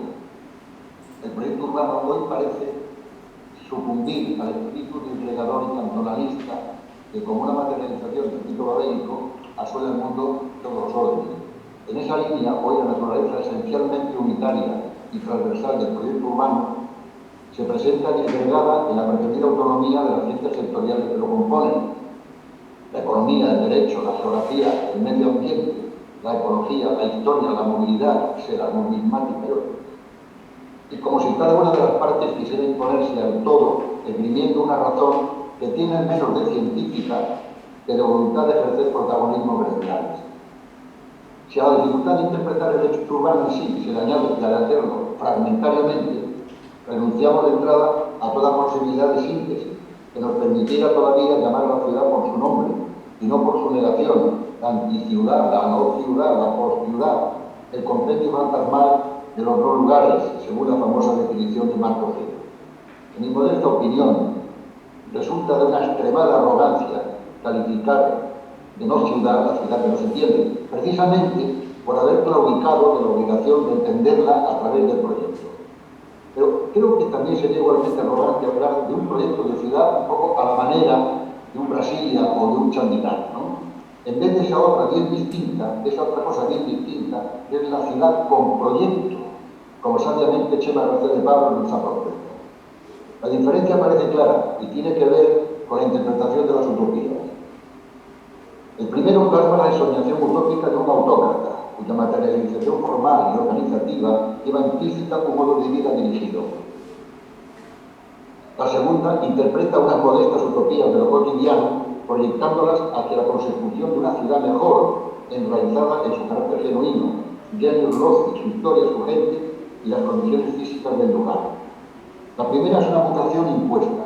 el proyecto urbano hoy parece sucumbir al espíritu disgregador y cantonalista que, como una materialización del ciclo babélico, asola el mundo todos los órdenes. En esa línea, hoy la naturaleza esencialmente unitaria y transversal del proyecto urbano se presenta disgregada en la pretendida autonomía de las ciencias sectoriales que lo componen. La economía, el derecho, la geografía, el medio ambiente, la ecología, la historia, la movilidad, la numismática y otros. Y como si cada una de las partes quisiera imponerse al todo, esgrimiendo una razón que tiene menos de científica que de voluntad de ejercer protagonismo vecinales. Si a la dificultad de interpretar el hecho urbano en sí se le añade la de hacerlo fragmentariamente, renunciamos de entrada a toda posibilidad de síntesis que nos permitiera todavía llamar a la ciudad por su nombre y no por su negación, la anticiudad, la no ciudad, la postciudad, el compendio fantasmal de los dos lugares, según la famosa definición de Marco Gero. En mi modesta opinión, resulta de una extremada arrogancia calificar de no ciudad la ciudad que no se entiende, precisamente por haber claudicado de la obligación de entenderla a través del proyecto. Pero creo que también sería igualmente arrogante hablar de un proyecto de ciudad un poco a la manera de un Brasilia o de un Chandigarh, ¿no? En vez de esa otra bien distinta, esa otra cosa bien distinta, es la ciudad con proyecto, como sabiamente Chema García de Pablo nos ha propuesto. La diferencia parece clara y tiene que ver con la interpretación de las utopías. El primero plasma la ensoñación utópica de un autócrata, cuya materialización formal y organizativa lleva implícita un modo de vida dirigido. La segunda interpreta unas modestas utopías de lo cotidiano, proyectándolas hacia la consecución de una ciudad mejor, enraizada en su carácter genuino, Genius Loci, su historia, su gente y las condiciones físicas del lugar. La primera es una mutación impuesta.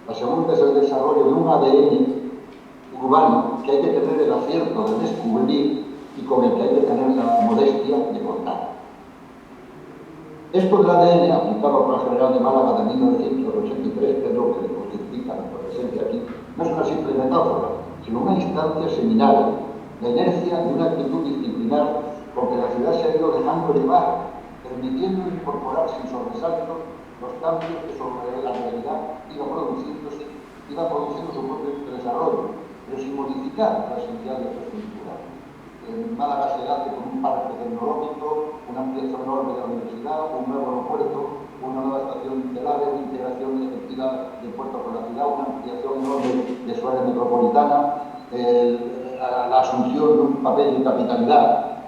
La segunda es el desarrollo de un ADN urbano que hay que tener el acierto de descubrir y con el que hay que tener la modestia de contar. Esto del ADN, aplicado al Plan General de Málaga de 1983, que es lo que justifica nuestra presencia aquí, no es una simple metáfora, sino una instancia seminal, la inercia de una actitud disciplinar con que la ciudad se ha ido dejando llevar, permitiendo incorporar sin sobresalto los cambios que sobre la realidad iban produciendo su propio desarrollo, pero sin modificar la esencial infraestructura. En Málaga se hace con un parque tecnológico, una ampliación enorme de la universidad, un nuevo aeropuerto, una nueva estación de AVE, una integración efectiva del puerto con la ciudad, una ampliación enorme de su área metropolitana, la asunción de un papel de capitalidad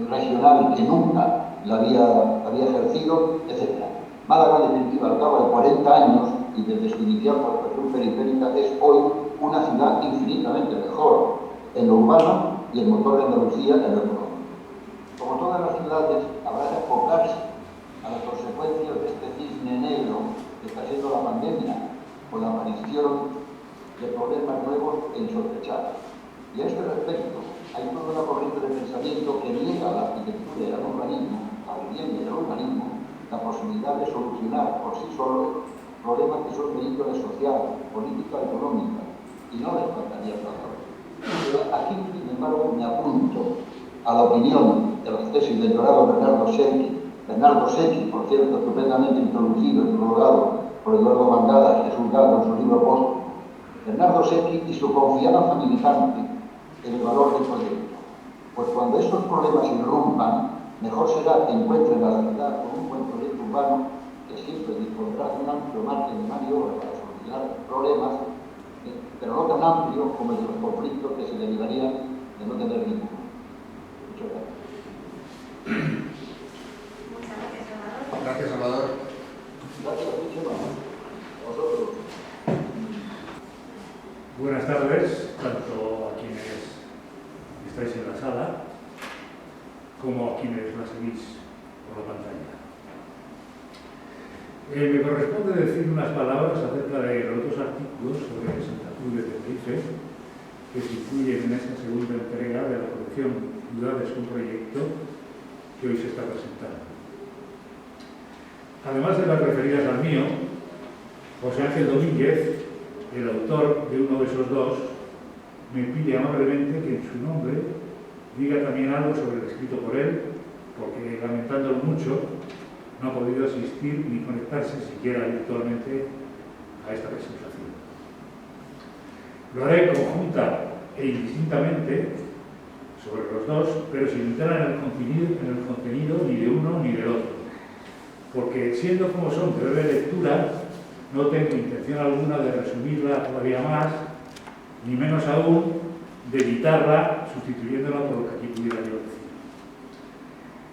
regional que nunca la había ejercido, etc. Málaga, en definitiva, al cabo de 40 años y desde su inicial construcción periférica, es hoy una ciudad infinitamente mejor en lo urbano y el motor de Andalucía en lo económico. Como todas las ciudades, habrá que acoplarse a las consecuencias de este cisne negro que está siendo la pandemia, con la aparición de problemas nuevos e insospechados. Y a este respecto, hay toda una corriente de pensamiento que niega a la arquitectura y al urbanismo, a la vivienda y al urbanismo, la posibilidad de solucionar por sí solos problemas que son de índole social, política, económica, y no les faltaría razón. Pero aquí, sin embargo, me apunto a la opinión de las tesis del doctorado Bernardo Secchi, por cierto, estupendamente introducido y prologado por Eduardo Bangadas y Jesús Gallo en su libro póstumo. Bernardo Secchi y su confianza militante en el valor del proyecto. Pues cuando estos problemas irrumpan, mejor será que encuentren a la ciudad con un buen proyecto urbano que siempre dispondrá de un amplio margen de maniobra para solucionar problemas, pero no tan amplio como el de los conflictos que se derivarían de no tener ninguno. Muchas gracias.
Muchas gracias, Salvador.
Gracias, Salvador.
Gracias a vosotros.
Buenas tardes, tanto a quienes estáis en la sala como a quienes la seguís por la pantalla. Me corresponde decir unas palabras acerca de los dos artículos sobre Santa Cruz de Tenerife que se incluyen en esta segunda entrega de la colección Ciudades con Proyecto que hoy se está presentando. Además de las referidas al mío, José Ángel Domínguez, el autor de uno de esos dos, me pide amablemente que en su nombre diga también algo sobre el escrito por él, porque lamentándolo mucho, no ha podido asistir ni conectarse siquiera virtualmente a esta presentación. Lo haré conjunta e indistintamente sobre los dos, pero sin entrar en el contenido ni de uno ni del otro, porque siendo como son de breve lectura, no tengo intención alguna de resumirla todavía más, ni menos aún de editarla sustituyéndola por lo que aquí pudiera yo decir.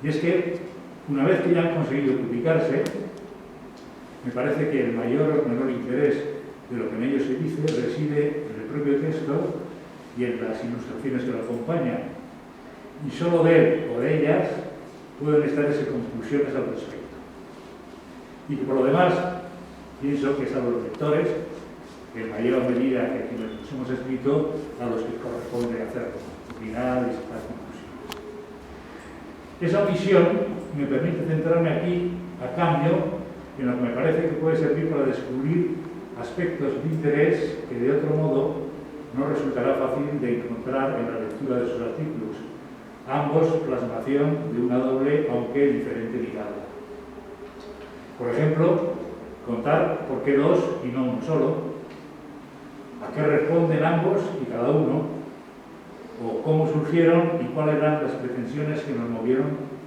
Y es que, una vez que ya han conseguido publicarse, me parece que el mayor o menor interés de lo que en ellos se dice reside en el propio texto y en las ilustraciones que lo acompañan. Y solo de él o de ellas pueden extraerse conclusiones al respecto. Y que por lo demás, pienso que es a los lectores, en mayor medida que quienes los hemos escrito, a los que corresponde hacerlo, opinar y sacar conclusiones. Esa visión me permite centrarme aquí, a cambio, en lo que me parece que puede servir para descubrir aspectos de interés que de otro modo no resultará fácil de encontrar en la lectura de sus artículos, ambos plasmación de una doble, aunque diferente mirada. Por ejemplo, contar por qué dos y no uno solo, a qué responden ambos y cada uno, o cómo surgieron y cuáles eran las pretensiones que nos movieron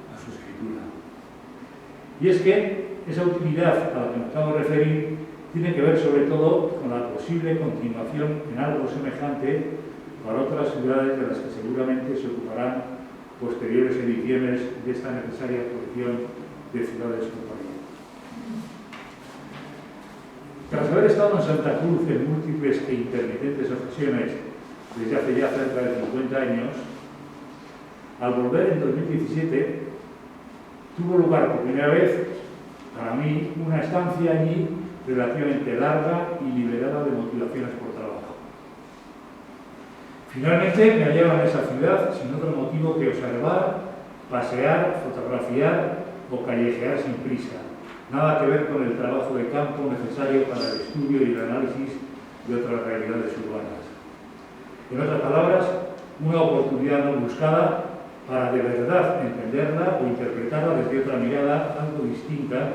a su escritura. Y es que esa utilidad a la que me acabo de referir tiene que ver sobre todo con la posible continuación en algo semejante para otras ciudades de las que seguramente se ocuparán posteriores ediciones de esta necesaria colección de ciudades con proyecto. Tras haber estado en Santa Cruz en múltiples e intermitentes ocasiones desde hace ya cerca de 50 años, al volver en 2017 tuvo lugar por primera vez para mí una estancia allí relativamente larga y liberada de motivaciones por trabajo. Finalmente me hallaba en esa ciudad sin otro motivo que observar, pasear, fotografiar o callejear sin prisa. Nada que ver con el trabajo de campo necesario para el estudio y el análisis de otras realidades urbanas. En otras palabras, una oportunidad no buscada para de verdad entenderla o interpretarla desde otra mirada algo distinta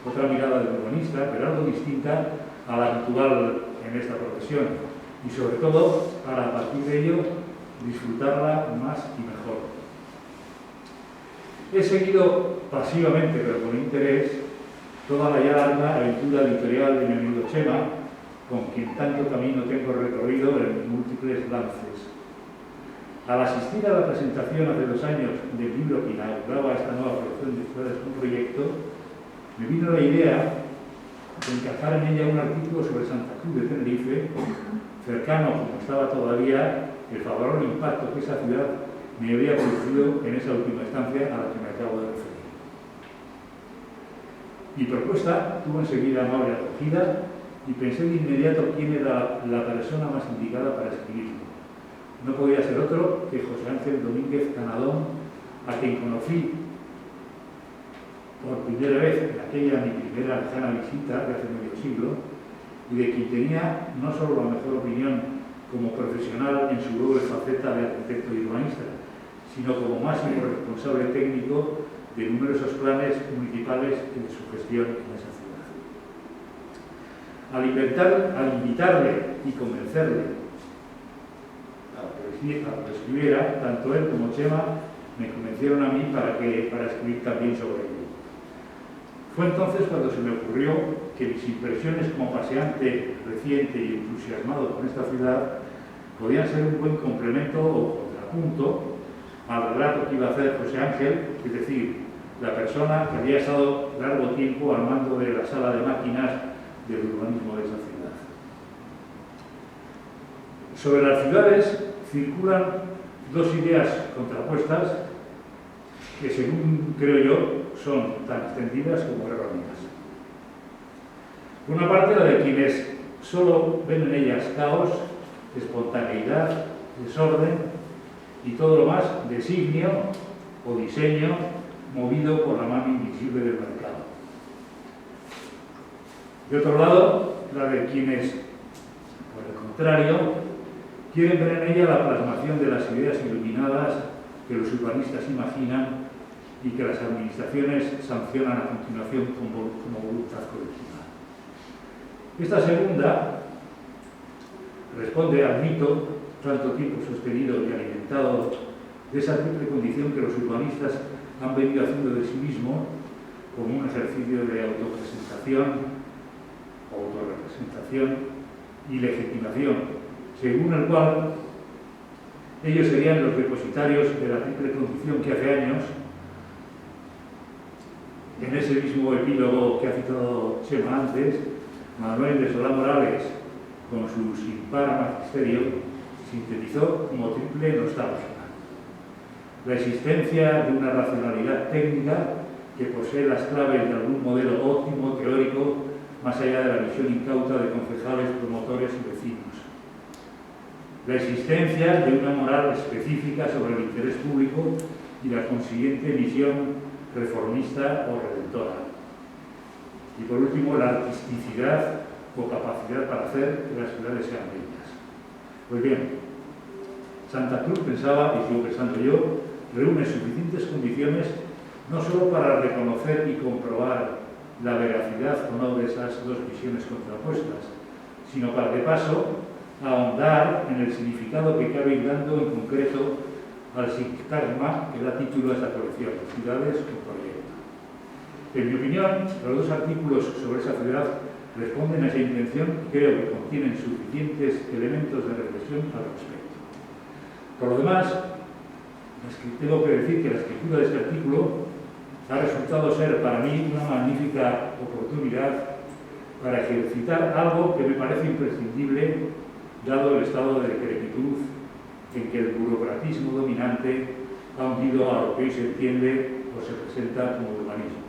otra mirada del urbanista, pero algo distinta a la habitual en esta profesión, y sobre todo para a partir de ello disfrutarla más y mejor. He seguido pasivamente, pero con interés, toda la ya larga aventura editorial de mi amigo Chema, con quien tanto camino tengo recorrido en múltiples lances. Al asistir a la presentación hace 2 años del libro que inauguraba esta nueva colección de ciudades con proyecto, me vino la idea de encajar en ella un artículo sobre Santa Cruz de Tenerife, cercano, como estaba todavía, el favorable impacto que esa ciudad me había producido en esa última estancia a la que me acabo de referir. Mi propuesta tuvo enseguida amable acogida y pensé de inmediato quién era la persona más indicada para escribirlo. No podía ser otro que José Ángel Domínguez Canadón, a quien conocí por primera vez en aquella mi primera lejana visita de hace medio siglo, y de quien tenía no solo la mejor opinión como profesional en su doble faceta de arquitecto y urbanista, sino como máximo responsable técnico de numerosos planes municipales y de su gestión en esa ciudad. Al invitarle y convencerle a que escribiera, tanto él como Chema me convencieron a mí para escribir también sobre ello. Fue entonces cuando se me ocurrió que mis impresiones como paseante reciente y entusiasmado con esta ciudad podían ser un buen complemento o contrapunto al relato que iba a hacer José Ángel, es decir, la persona que había estado largo tiempo al mando de la sala de máquinas del urbanismo de esa ciudad. Sobre las ciudades circulan 2 ideas contrapuestas que, según creo yo, son tan extendidas como erróneas. Por una parte, la de quienes solo ven en ellas caos, espontaneidad, desorden y todo lo más designio o diseño movido por la mano invisible del mercado. De otro lado, la de quienes, por el contrario, quieren ver en ella la plasmación de las ideas iluminadas que los urbanistas imaginan y que las administraciones sancionan a continuación como voluntad colectiva. Esta segunda responde al mito, tanto tiempo sostenido y alimentado, de esa triple condición que los urbanistas han venido haciendo de sí mismo como un ejercicio de autopresentación, autorrepresentación y legitimación, según el cual ellos serían los depositarios de la triple condición que hace años, en ese mismo epílogo que ha citado Chema antes, Manuel de Solá Morales, con su sin par magisterio, sintetizó como triple nostalgia. La existencia de una racionalidad técnica que posee las claves de algún modelo óptimo teórico más allá de la visión incauta de concejales, promotores y vecinos. La existencia de una moral específica sobre el interés público y la consiguiente misión reformista o redentora. Y por último, la artisticidad o capacidad para hacer que las ciudades sean bellas. Pues bien, Santa Cruz, pensaba, y sigo pensando yo, reúne suficientes condiciones no solo para reconocer y comprobar la veracidad o no de esas 2 visiones contrapuestas, sino para, de paso, ahondar en el significado que cabe ir dando en concreto al sintagma que da título a esta colección, Ciudades con Proyecto. En mi opinión, los 2 artículos sobre esa ciudad responden a esa intención y creo que contienen suficientes elementos de reflexión al respecto. Por lo demás, tengo que decir que la escritura de este artículo ha resultado ser para mí una magnífica oportunidad para ejercitar algo que me parece imprescindible dado el estado de decrepitud en que el burocratismo dominante ha hundido a lo que hoy se entiende o se presenta como urbanismo.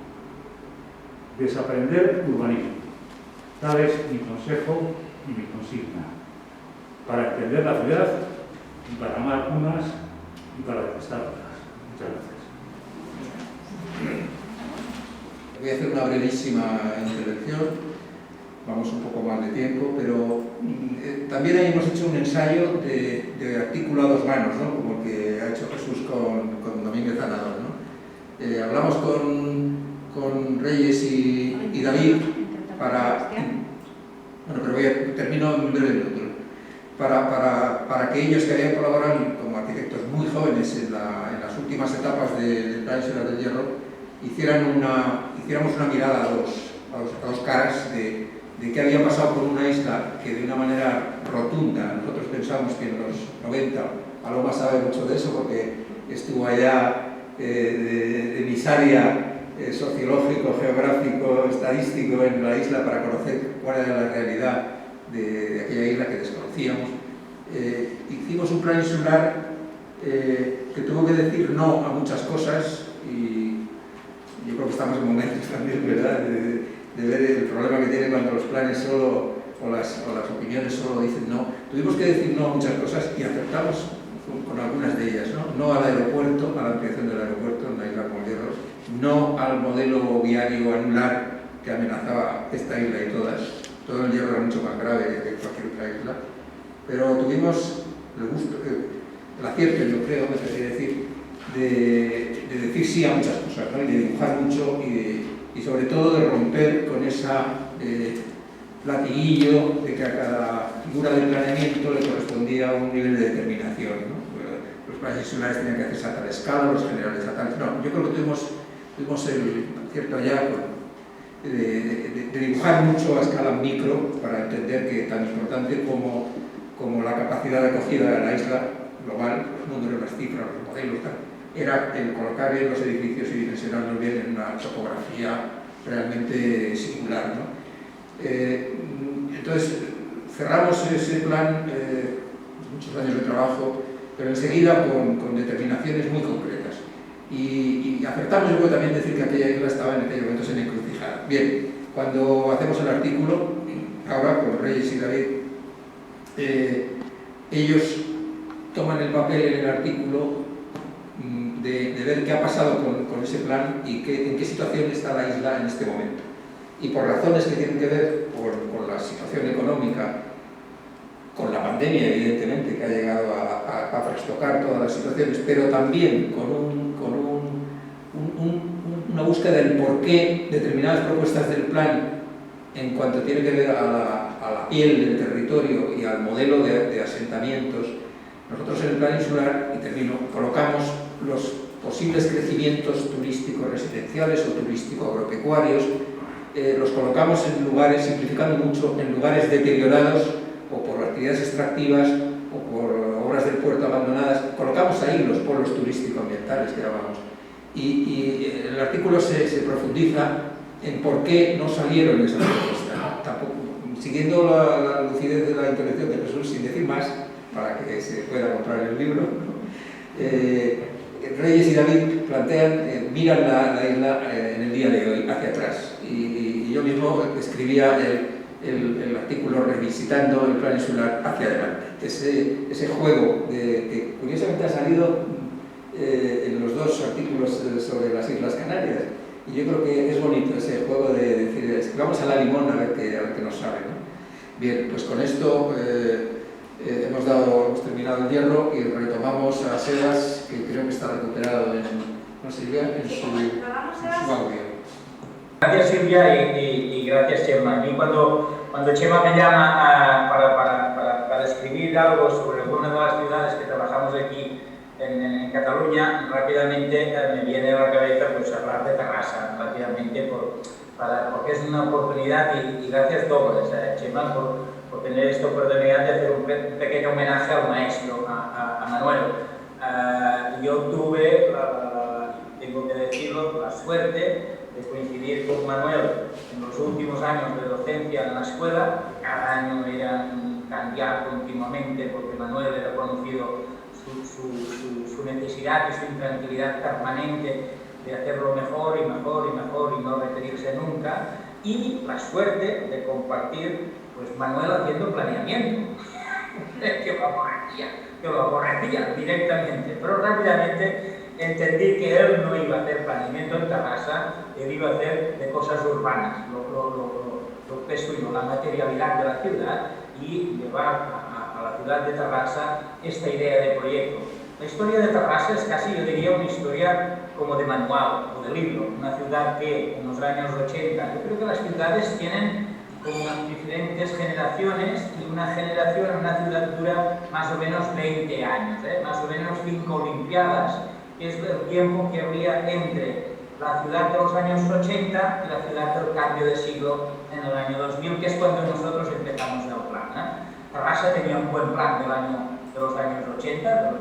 Desaprender urbanismo. Tal es mi consejo y mi consigna. Para entender la ciudad y para amar unas y para detestar otras. Muchas gracias.
Voy a hacer una brevísima intervención. Vamos un poco más de tiempo, pero también ahí hemos hecho un ensayo de artículo a 2 manos, ¿no? Como el que ha hecho Jesús con Domínguez Canadón, ¿no? Hablamos con con Reyes y David para... Bueno, pero termino en breve minuto. Para que ellos, que habían colaborado como arquitectos muy jóvenes en las últimas etapas del Plan Insular del Hierro, hiciéramos una mirada a dos caras de qué había pasado con una isla que de una manera rotunda, nosotros pensamos que en los 90, Paloma sabe mucho de eso porque estuvo allá de emisaria sociológico, geográfico, estadístico en la isla para conocer cuál era la realidad de aquella isla que desconocíamos. Hicimos un plan insular que tuvo que decir no a muchas cosas y yo creo que estamos en momentos también, ¿verdad?, de ver el problema que tiene cuando los planes solo o las opiniones solo dicen no. Tuvimos que decir no a muchas cosas y aceptamos con algunas de ellas, ¿no? No al aeropuerto, a la ampliación del aeropuerto en la isla como el Hierro, no al modelo viario anular que amenazaba esta isla y todas. Todo el Hierro era mucho más grave que cualquier otra isla, pero tuvimos el gusto, el acierto, yo creo, me tendría decir, de decir sí a muchas cosas, ¿no? Y de dibujar mucho y sobre todo de romper con esa latiguillo de que a cada figura de planeamiento le correspondía un nivel de determinación, ¿no? Los planes insulares tenían que hacerse a tal escala, los generales a tal... No, yo creo que tuvimos el acierto allá de dibujar mucho a escala micro para entender que tan importante como la capacidad de acogida de la isla global, los números, las cifras, los modelos, tal, era el colocar bien los edificios y dimensionarlos bien en una topografía realmente singular, ¿no? Entonces, cerramos ese plan, muchos años de trabajo, pero enseguida con determinaciones muy concretas. Y acertamos, yo puedo también decir que aquella isla estaba en aquellos momentos en encrucijada. Bien, cuando hacemos el artículo, ahora con Reyes y David, ellos toman el papel en el artículo de ver qué ha pasado con ese plan y en qué situación está la isla en este momento. Y por razones que tienen que ver con la situación económica, con la pandemia, evidentemente, que ha llegado a trastocar todas las situaciones, pero también con una búsqueda del por qué determinadas propuestas del plan, en cuanto tiene que ver a la piel del territorio y al modelo de asentamientos. Nosotros en el plan insular, y termino, colocamos los posibles crecimientos turísticos residenciales o turístico-agropecuarios, los colocamos en lugares, simplificando mucho, en lugares deteriorados o por actividades extractivas o por obras del puerto abandonadas. Colocamos ahí los polos turístico-ambientales que llamamos. Y en el artículo se profundiza en por qué no salieron esas propuestas, ¿no? Tampoco, siguiendo la lucidez de la intervención de Jesús, sin decir más, para que se pueda comprar el libro, ¿no? Reyes y David plantean, miran la isla en el día de hoy, hacia atrás. Y yo mismo escribía el artículo revisitando el plan insular hacia adelante. Ese juego que curiosamente ha salido en los dos artículos sobre las Islas Canarias. Y yo creo que es bonito ese juego de decir, vamos a la limón a ver qué nos sabe, ¿no? Bien, pues con esto hemos terminado el Hierro y retomamos a Sebas, que creo que está recuperado en su audio.
Gracias, Silvia, y gracias, Chema. A mí cuando Chema me llama para escribir algo sobre alguna de las ciudades que trabajamos aquí en Cataluña, rápidamente me viene a la cabeza pues hablar de Terrassa, rápidamente, porque es una oportunidad y gracias dobles, Chema, por tener esta oportunidad de hacer un pequeño homenaje al maestro, a Manuel. Yo tuve, tengo que decirlo, la suerte de coincidir con Manuel en los últimos años de docencia en la escuela. Cada año eran cambiar continuamente porque Manuel era conocido su necesidad y su intranquilidad permanente de hacerlo mejor y mejor y mejor y no repetirse nunca, y la suerte de compartir pues Manuel haciendo planeamiento que lo aborrecía directamente, pero rápidamente entendí que él no iba a hacer planeamiento en Terrassa, él iba a hacer de cosas urbanas, lo que es suyo, la materialidad de la ciudad, y llevar a la ciudad de Terrassa esta idea de proyecto. La historia de Terrassa es casi, yo diría, una historia como de manual o de libro, una ciudad que en los años 80, yo creo que las ciudades tienen como diferentes generaciones y una generación en una ciudad dura más o menos 20 años, más o menos 5 Olimpiadas, que es el tiempo que habría entre la ciudad de los años 80 y la ciudad del cambio de siglo en el año 2000, que es cuando nosotros empezamos el plan. Terrassa tenía un buen plan de los años 80,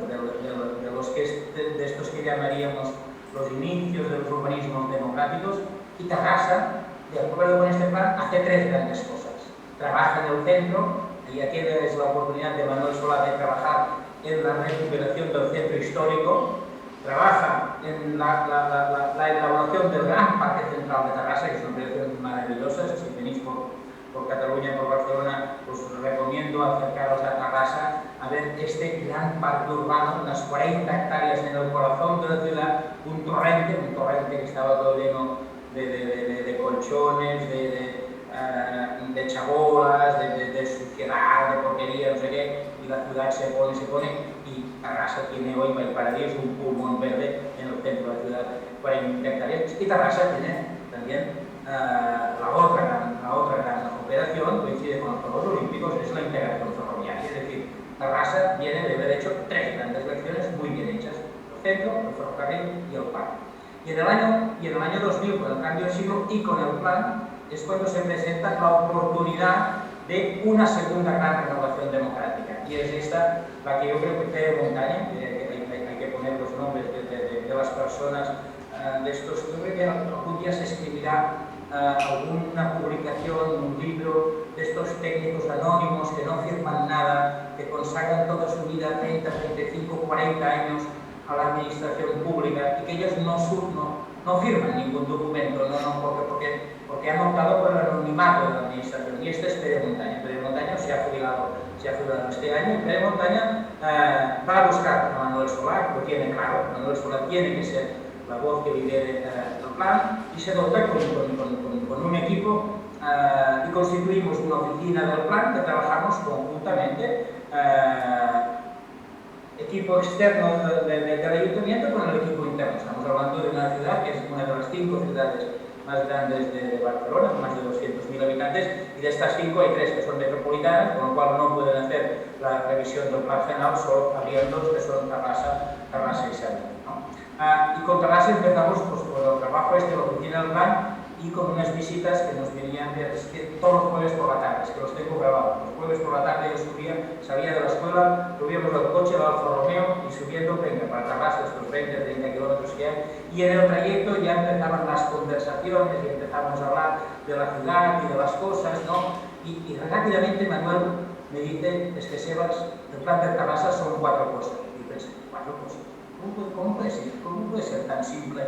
de estos que llamaríamos los inicios de los urbanismos democráticos, y Terrassa, de acuerdo con este plan, hace 3 grandes cosas. Trabaja en el centro, y aquí es la oportunidad de Manuel Solá de trabajar en la recuperación del centro histórico, trabaja en la elaboración del gran parque central de Terrassa, que es una operación maravillosa. Si venís por Cataluña, por Barcelona, os recomiendo acercaros a Terrassa a ver este gran parque urbano, unas 40 hectáreas en el corazón de la ciudad, un torrente que estaba todo lleno de colchones, de chabolas, de suciedad, de porquería, no sé qué, y la ciudad se pone, y Terrassa tiene hoy Valparaíso, un pulmón verde en el centro de la ciudad, 40 hectáreas, y Terrassa tiene también la otra gran operación, coincide con los Juegos Olímpicos, es la integración ferroviaria, es decir, Terrassa viene de haber hecho 3 grandes lecciones muy bien hechas, el centro, el ferrocarril y el parque. Y en el año 2000, con el cambio de siglo y con el plan, es cuando se presenta la oportunidad de una segunda gran renovación democrática. Y es esta la que yo creo que Pere Montaña, hay que poner los nombres de las personas de estos, yo creo que algún día se escribirá alguna publicación, un libro de estos técnicos anónimos que no firman nada, que consagran toda su vida, 30, 35, 40 años a la administración pública, y que ellos no firman ningún documento, porque han optado por el anonimato de la administración. Y este es Pere Montaña. Pere Montaña se ha jubilado este año, y Pere Montaña va a buscar a Manuel Solá, lo tiene claro. Manuel Solá tiene que ser la voz que lidere el plan, y se dota con un equipo, y constituimos una oficina del plan que trabajamos conjuntamente, equipo externo del ayuntamiento con el equipo interno. Estamos hablando de una ciudad que es una de las 5 ciudades más grandes de Barcelona, con más de 200.000 habitantes, y de estas 5 hay 3 que son metropolitanas, con lo cual no pueden hacer la revisión del plan general, solo habrían 2 que son Terrassa y Sevilla. Y con Terrassa empezamos pues, con el trabajo la oficina del plan, y con unas visitas que nos venían todos los jueves por la tarde, es que los tengo grabados. Los jueves por la tarde yo salía de la escuela, subíamos al coche, al Alfa Romeo, y subiendo para Terrassa, estos 20-30 kilómetros que hay, y en el trayecto ya empezaban las conversaciones y empezamos a hablar de la ciudad y de las cosas, ¿no? Y rápidamente Manuel me dice, es que Sebas, el plan de Terrassa son 4 cosas. Y pensé, 4 cosas. ¿Cómo puede ser tan simple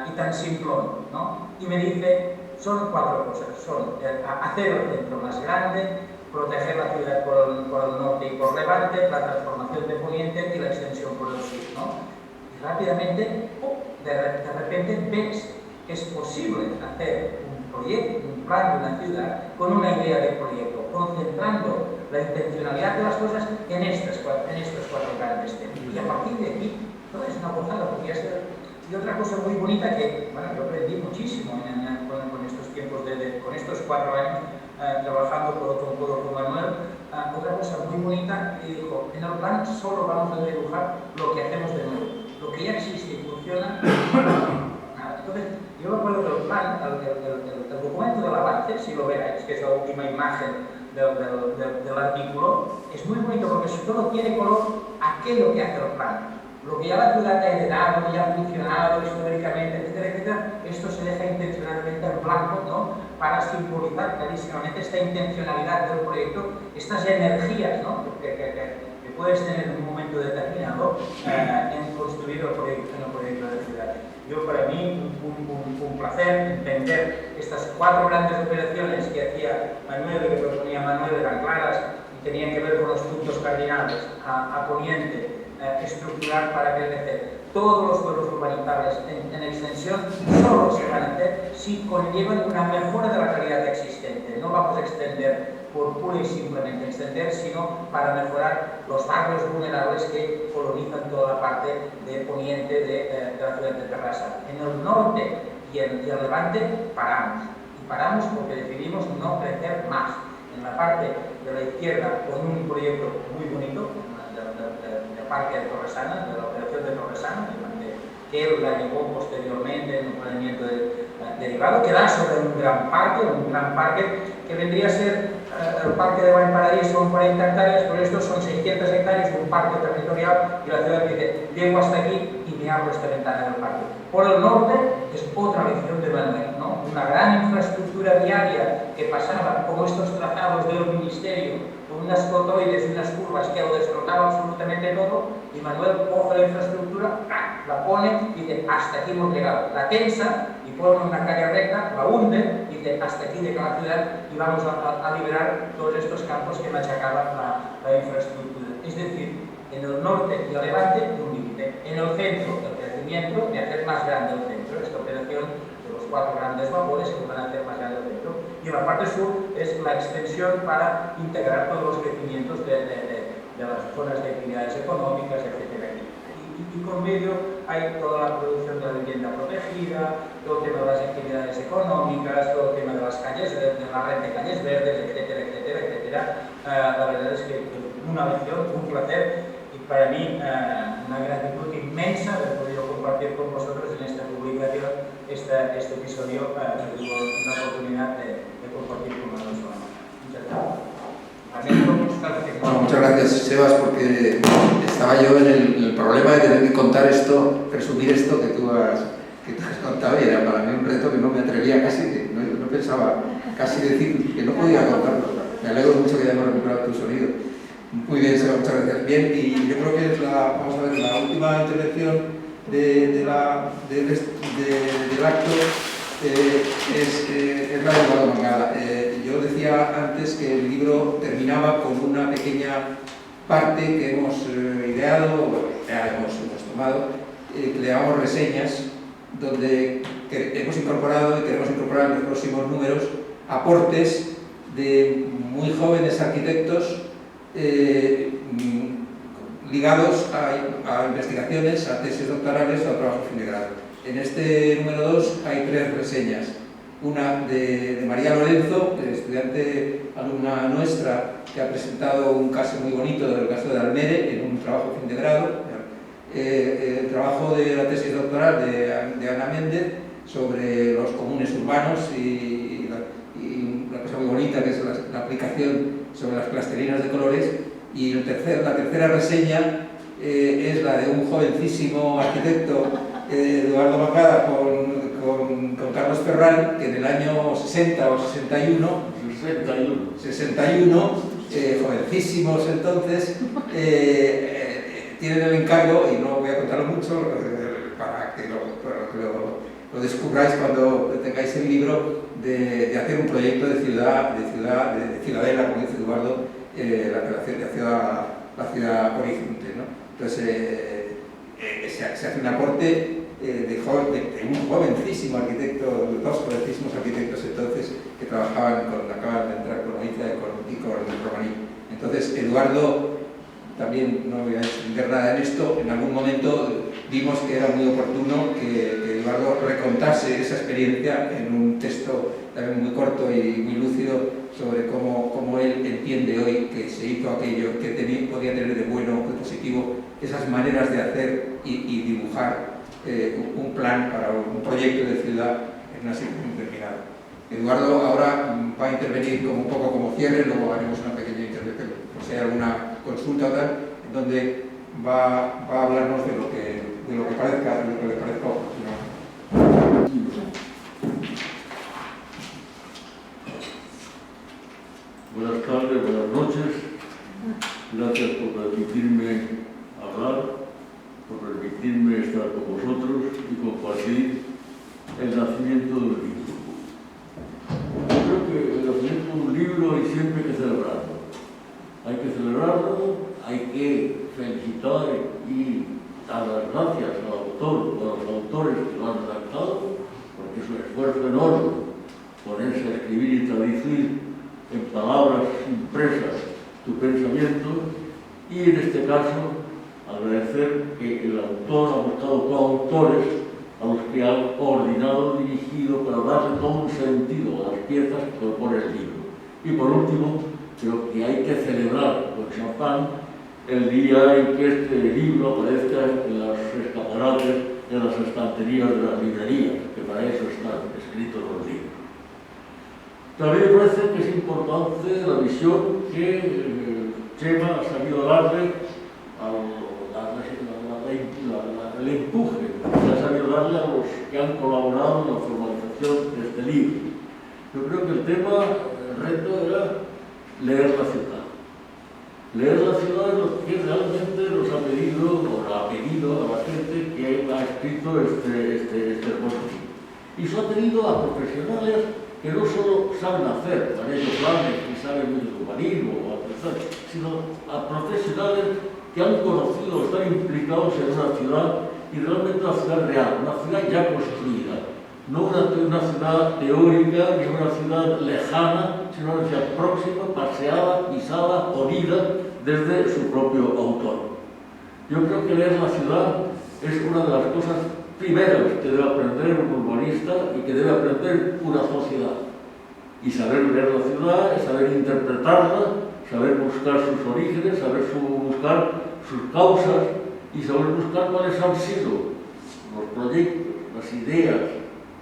y tan simplón, ¿no? Y me dice, son 4 cosas, son hacer el centro más grande, proteger la ciudad por el norte y por levante, la transformación de poniente y la extensión por el sur, ¿no? Y rápidamente, de repente ves que es posible hacer un proyecto, un plan de una ciudad con una idea de proyecto, concentrando la intencionalidad de las cosas en estos 4 grandes temas. Y a partir de aquí, todo es una gozada, porque ya se... Y otra cosa muy bonita que, bueno, yo aprendí muchísimo con estos tiempos, con estos 4 años trabajando codo con Manuel, otra cosa muy bonita que dijo, en el plan solo vamos a dibujar lo que hacemos de nuevo, lo que ya existe y funciona. Entonces, yo me acuerdo del plan, el documento del avance, si lo veáis, que es la última imagen del artículo, es muy bonito porque todo tiene color aquello que hace el plan. Lo que ya la ciudad ha heredado, lo que ya ha funcionado históricamente, etcétera, etcétera, esto se deja intencionalmente en blanco, ¿no? Para simbolizar clarísimamente esta intencionalidad del proyecto, estas energías, ¿no? que puedes tener en un momento determinado en construir el proyecto de ciudad. Yo, para mí, un placer entender estas 4 grandes operaciones que hacía Manuel y que proponía Manuel, eran claras y tenían que ver con los puntos cardinales a poniente, estructurar para crecer. Todos los suelos urbanizables en extensión solo se van a hacer si conllevan una mejora de la calidad existente. No vamos a extender por pura y simplemente extender, sino para mejorar los barrios vulnerables que colonizan toda la parte de poniente de la ciudad de Terrassa. En el norte y el levante paramos. Y paramos porque decidimos no crecer más. En la parte de la izquierda, con un proyecto muy bonito, del Parque de Torresana, de la operación de Torresana, que él la llevó posteriormente en un planeamiento derivado, que da sobre un gran parque que vendría a ser el Parque de Valparaíso, son 40 hectáreas, pero estos son 600 hectáreas, un parque territorial, y la ciudad dice, llego hasta aquí y me abro esta ventana del parque. Por el norte es otra lección de Manuel, ¿no? Una gran infraestructura viaria que pasaba como estos trazados del ministerio, con unas cotoides y unas curvas que lo destrozaba absolutamente todo, y Manuel coge la infraestructura, la pone y dice, hasta aquí hemos llegado. La tensa y pone una calle recta, la hunde y dice, hasta aquí llega la ciudad y vamos a liberar todos estos campos que machacaban la infraestructura. Es decir, en el norte y el levante, un límite. En el centro, el crecimiento de hacer más grande el centro. Esta operación de los 4 grandes vapores que van a hacer más grande el centro. Y en la parte sur es la extensión para integrar todos los crecimientos de las zonas de actividades económicas, etc. Y con medio hay toda la producción de la vivienda protegida, todo el tema de las actividades económicas, todo el tema de las calles, de la red de calles verdes, etcétera. La verdad es que una lección, un placer y para mí una gratitud inmensa haber podido compartir con vosotros en esta publicación este episodio, una oportunidad de compartir con nosotros. Muchas gracias.
Bueno, muchas gracias, Sebas, porque estaba yo en el problema de tener que contar esto, resumir esto que tú has contado, y era para mí un reto que no me atrevía casi, no pensaba casi decir que no podía contarlo. Me alegro mucho que hayamos recuperado tu sonido. Muy bien, Sebas, muchas gracias. Bien, y yo creo que es vamos a ver, la última intervención del acto es la de Eduardo Mangada. Yo decía antes que el libro terminaba con una pequeña parte que hemos ideado, hemos tomado, que le llamamos reseñas, donde hemos incorporado y queremos incorporar en los próximos números aportes de muy jóvenes arquitectos ligados a investigaciones, a tesis doctorales o a trabajo fin de grado. En este número 2 hay 3 reseñas. Una de María Lorenzo, estudiante, alumna nuestra, que ha presentado un caso muy bonito del caso de Almere en un trabajo fin de grado. El trabajo de la tesis doctoral de Ana Méndez sobre los comunes urbanos y una cosa muy bonita que es la aplicación sobre las plastilinas de colores. Y la tercera reseña es la de un jovencísimo arquitecto, Eduardo Mangada, con Carlos Ferran, que en el año 60 o 61, jovencísimos entonces, tienen el encargo, y no voy a contarlo mucho, para que lo descubráis cuando tengáis el libro, de hacer un proyecto de ciudadela, como dice Eduardo, la ciudad horizonte, ¿no? Entonces se hace un aporte de un jovencísimo arquitecto, 2 jovencísimos arquitectos entonces que acaban de entrar con Oiza y con Romaní. Entonces Eduardo, también no voy a extender nada en esto, en algún momento vimos que era muy oportuno que Eduardo recontase esa experiencia en un texto también muy corto y muy lúcido sobre cómo él entiende hoy que se hizo aquello, que podía tener de bueno, de positivo, esas maneras de hacer y dibujar un plan para un proyecto de ciudad en una situación determinada. Eduardo ahora va a intervenir un poco como cierre, luego haremos una pequeña intervención, por si hay alguna consulta o tal, en donde va a hablarnos de lo que le parezca oportuno.
Buenas tardes, buenas noches. Gracias por permitirme hablar, por permitirme estar con vosotros y compartir el nacimiento de un libro. Yo creo que el nacimiento de un libro hay siempre que celebrarlo. Hay que celebrarlo, hay que felicitar y dar las gracias al autor o a los autores que lo han redactado, porque es un esfuerzo enorme ponerse a escribir y traducir en palabras impresas tu pensamiento, y en este caso agradecer que el autor ha buscado coautores a los que ha coordinado, dirigido, para darle todo un sentido a las piezas que compone el libro. Y por último, creo que hay que celebrar con champán el día en que este libro aparezca en los escaparates, en las estanterías de las librerías, que para eso están escritos los libros. También me parece que es importante la visión que Chema ha sabido darle el empuje que ha sabido darle a los que han colaborado en la formalización de este libro. Yo creo que el reto era leer la ciudad. Leer la ciudad es lo que realmente nos ha pedido, o ha pedido a la gente que ha escrito este reportaje. Y eso ha tenido a profesionales que no solo saben hacer panellos planes y saben mucho de urbanismo, sino a profesionales que han conocido, están implicados en una ciudad, y realmente una ciudad real, una ciudad ya construida. No una ciudad teórica, ni una ciudad lejana, sino una ciudad próxima, paseada, pisada, olida desde su propio autor. Yo creo que leer la ciudad es una de las cosas primeras que debe aprender un urbanista y que debe aprender una sociedad. Y saber leer la ciudad es saber interpretarla, saber buscar sus orígenes, saber buscar sus causas y saber buscar cuáles han sido los proyectos, las ideas,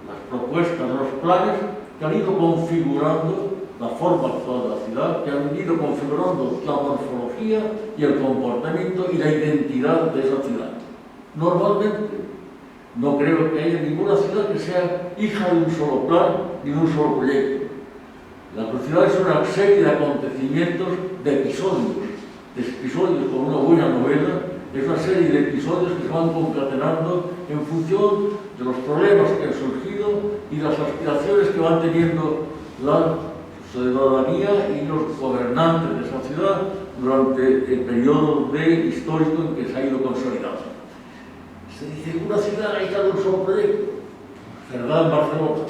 las propuestas, los planes que han ido configurando la forma actual de la ciudad, que han ido configurando la morfología y el comportamiento y la identidad de esa ciudad. Normalmente, no creo que haya ninguna ciudad que sea hija de un solo plan ni de un solo proyecto. La ciudad es una serie de acontecimientos, de episodios con una buena novela, es una serie de episodios que se van concatenando en función de los problemas que han surgido y las aspiraciones que van teniendo la ciudadanía y los gobernantes de esa ciudad durante el periodo histórico en que se ha ido consolidando. Se dice una ciudad hija de un solo proyecto, verdad en Barcelona.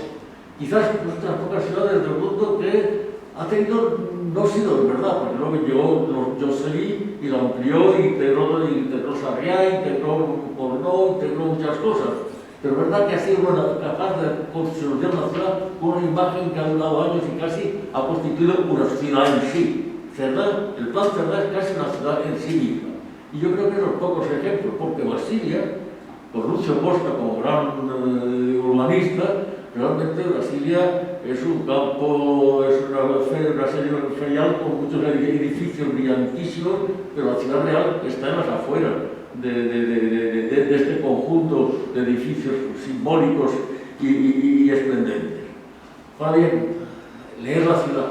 Quizás nuestras pocas ciudades del mundo que ha tenido, no ha sido de verdad, porque luego llegó Jocelyn y la amplió, integró Sarriá, integró Porno, integró muchas cosas. Pero es verdad que ha sido capaz de construir una ciudad con una imagen que ha durado años y casi ha constituido una ciudad en sí. Cerdá, el plan Cerdá es casi una ciudad en sí misma. Y yo creo que son pocos ejemplos, porque Brasilia, con Lucio Costa como gran urbanista, realmente Brasilia es un campo, es una serie ferial con muchos edificios brillantísimos, pero la ciudad real está en las afueras de este conjunto de edificios simbólicos y esplendentes. Ahora bien, leer la ciudad.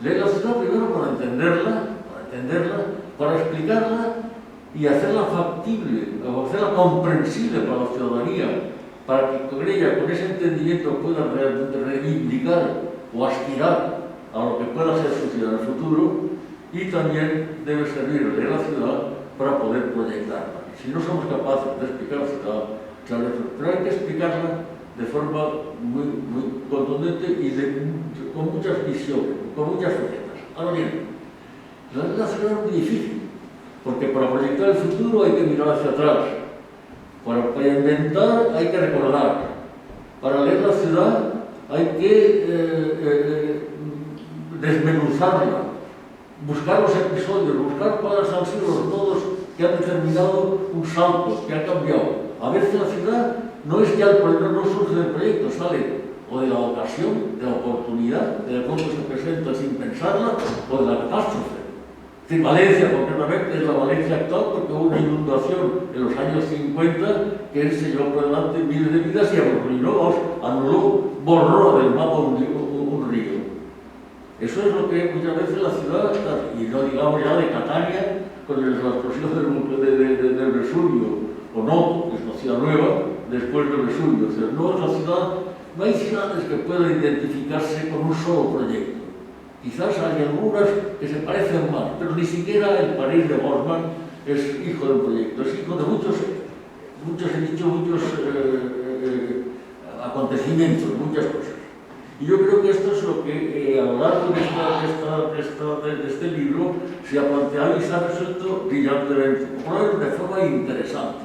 Leer la ciudad primero para entenderla, para explicarla y hacerla factible, hacerla comprensible para la ciudadanía, para que con ella, con ese entendimiento, pueda realmente reivindicar o aspirar a lo que pueda ser su ciudad en el futuro, y también debe servir de la ciudad para poder proyectarla. Si no somos capaces de explicar la ciudad, claro, pero hay que explicarla de forma muy contundente y con muchas visiones, con muchas facetas. Ahora bien, la ciudad es muy difícil, porque para proyectar el futuro hay que mirar hacia atrás. Para inventar hay que recordar. Para leer la ciudad hay que desmenuzarla, buscar los episodios, buscar cuáles han sido los nodos que han determinado un salto, que ha cambiado. A veces la ciudad no es ya el problema, no surge del proyecto, sale o de la ocasión, de la oportunidad, de cómo se presenta sin pensarla, o de la catástrofe. En Valencia, concretamente, es la Valencia actual, porque hubo una inundación en los años 50 que se llevó por delante miles de vidas y anuló, borró del mapa un río. Eso es lo que muchas veces la ciudad está, y no digamos ya de Catania, con la explosión del Vesubio, o no, que es una ciudad nueva, después del Vesubio. O sea, no es la ciudad, no hay ciudades que puedan identificarse con un solo proyecto. Quizás hay algunas que se parecen más, pero ni siquiera el París de Bosman es hijo de un proyecto, es hijo de muchos acontecimientos, muchas cosas. Y yo creo que esto es lo que a lo largo de este libro se ha planteado y se ha resuelto brillantemente, por de forma interesante,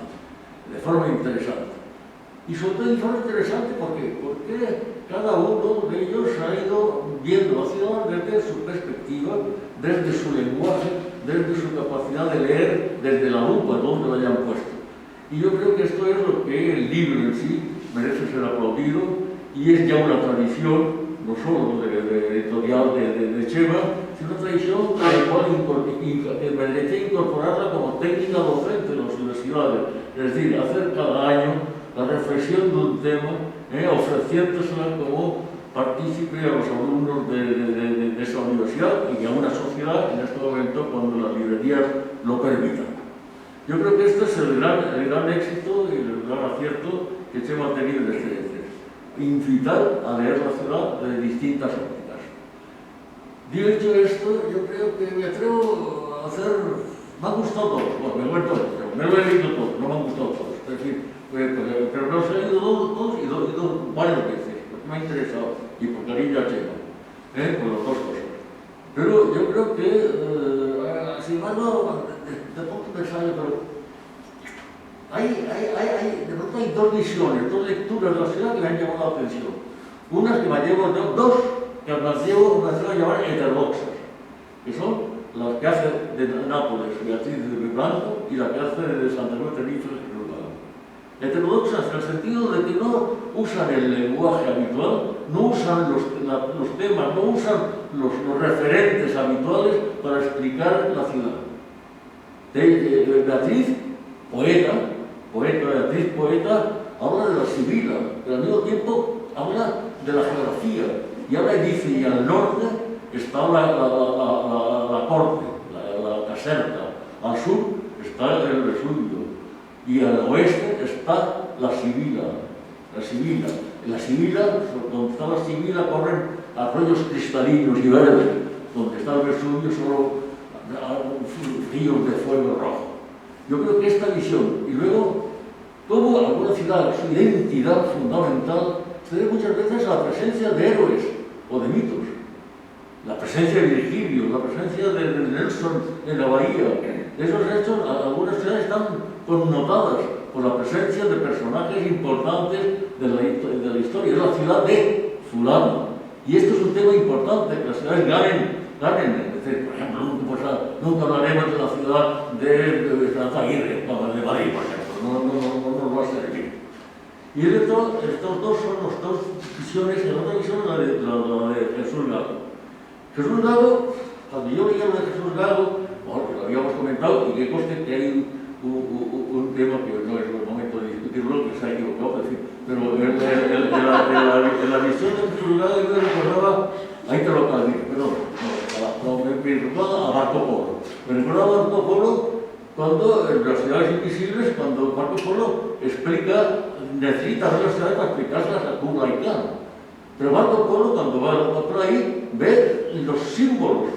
Y sobre todo de forma interesante porque cada uno de ellos ha ido viendo la ciudad desde su perspectiva, desde su lenguaje, desde su capacidad de leer, desde la lupa donde lo hayan puesto. Y yo creo que esto es lo que el libro en sí merece ser aplaudido y es ya una tradición, no solo de editorial de Chema, sino una tradición a la cual merece incorporarla como técnica docente en las universidades, es decir, hacer cada año la reflexión de un tema, ofreciéndosela como partícipe a los alumnos de esa universidad y a una sociedad en este momento cuando las librerías lo permitan. Yo creo que este es el gran éxito y el gran acierto que Chema ha tenido en este incitar a leer la ciudad de distintas ópticas. Dicho esto, yo creo que me atrevo a hacer... Me han gustado todos, bueno, me lo he leído todo, no me han gustado todos. Es decir, pero me los he leído todos y dos varias veces, porque me ha interesado y por cariño a Chema, por las dos cosas. Pero yo creo que, sin embargo, de poco pensaba, pero de pronto hay dos visiones, dos lecturas de la ciudad que me han llamado la atención. Unas que me llevo, dos que me llevo a llamar heterodoxas, que son las que hace de Nápoles Beatriz de Blanco y la que hace de Santa Cruz de Tenerife heterodoxas en el sentido de que no usan el lenguaje habitual, no usan los temas, no usan los referentes habituales para explicar la ciudad. Beatriz, Beatriz, poeta, habla de la Sibila, pero al mismo tiempo habla de la geografía, y habla y dice, y al norte está la corte, la caserta, al sur está el Vesubio, y al oeste está la Sibila. En la Sibila, donde está la Sibila, corren arroyos cristalinos y verdes, donde está el Vesubio solo ríos de fuego rojo. Yo creo que esta visión, y luego, como alguna ciudad, su identidad fundamental, se debe muchas veces a la presencia de héroes o de mitos. La presencia de Virgilio, la presencia de Nelson en la bahía. Esos hechos, algunas ciudades están connotadas por la presencia de personajes importantes de la historia. Es la ciudad de fulano. Y esto es un tema importante, que las ciudades ganen. Es decir, por ejemplo, nunca hablaremos de la ciudad de Aguirre, como el de Madrid, por ejemplo. No nos va a servir. Y estos dos son las dos visiones, y la otra visión es la de Jesús Gago. Jesús Gago, cuando yo leía lo de Jesús Gago, bueno, que lo habíamos comentado, y que conste que hay un tema que no es el momento de discutirlo, que se ha equivocado, es decir, pero en la visión de Jesús Gago yo me recordaba, ahí te lo acabo de decir, me recordaba a Marco Polo. Me recordaba a Marco Polo cuando en las ciudades invisibles, cuando Marco Polo necesita ver las ciudades para explicárselas a Kublai Khan. Pero Marco Polo, cuando va por ahí, ve los símbolos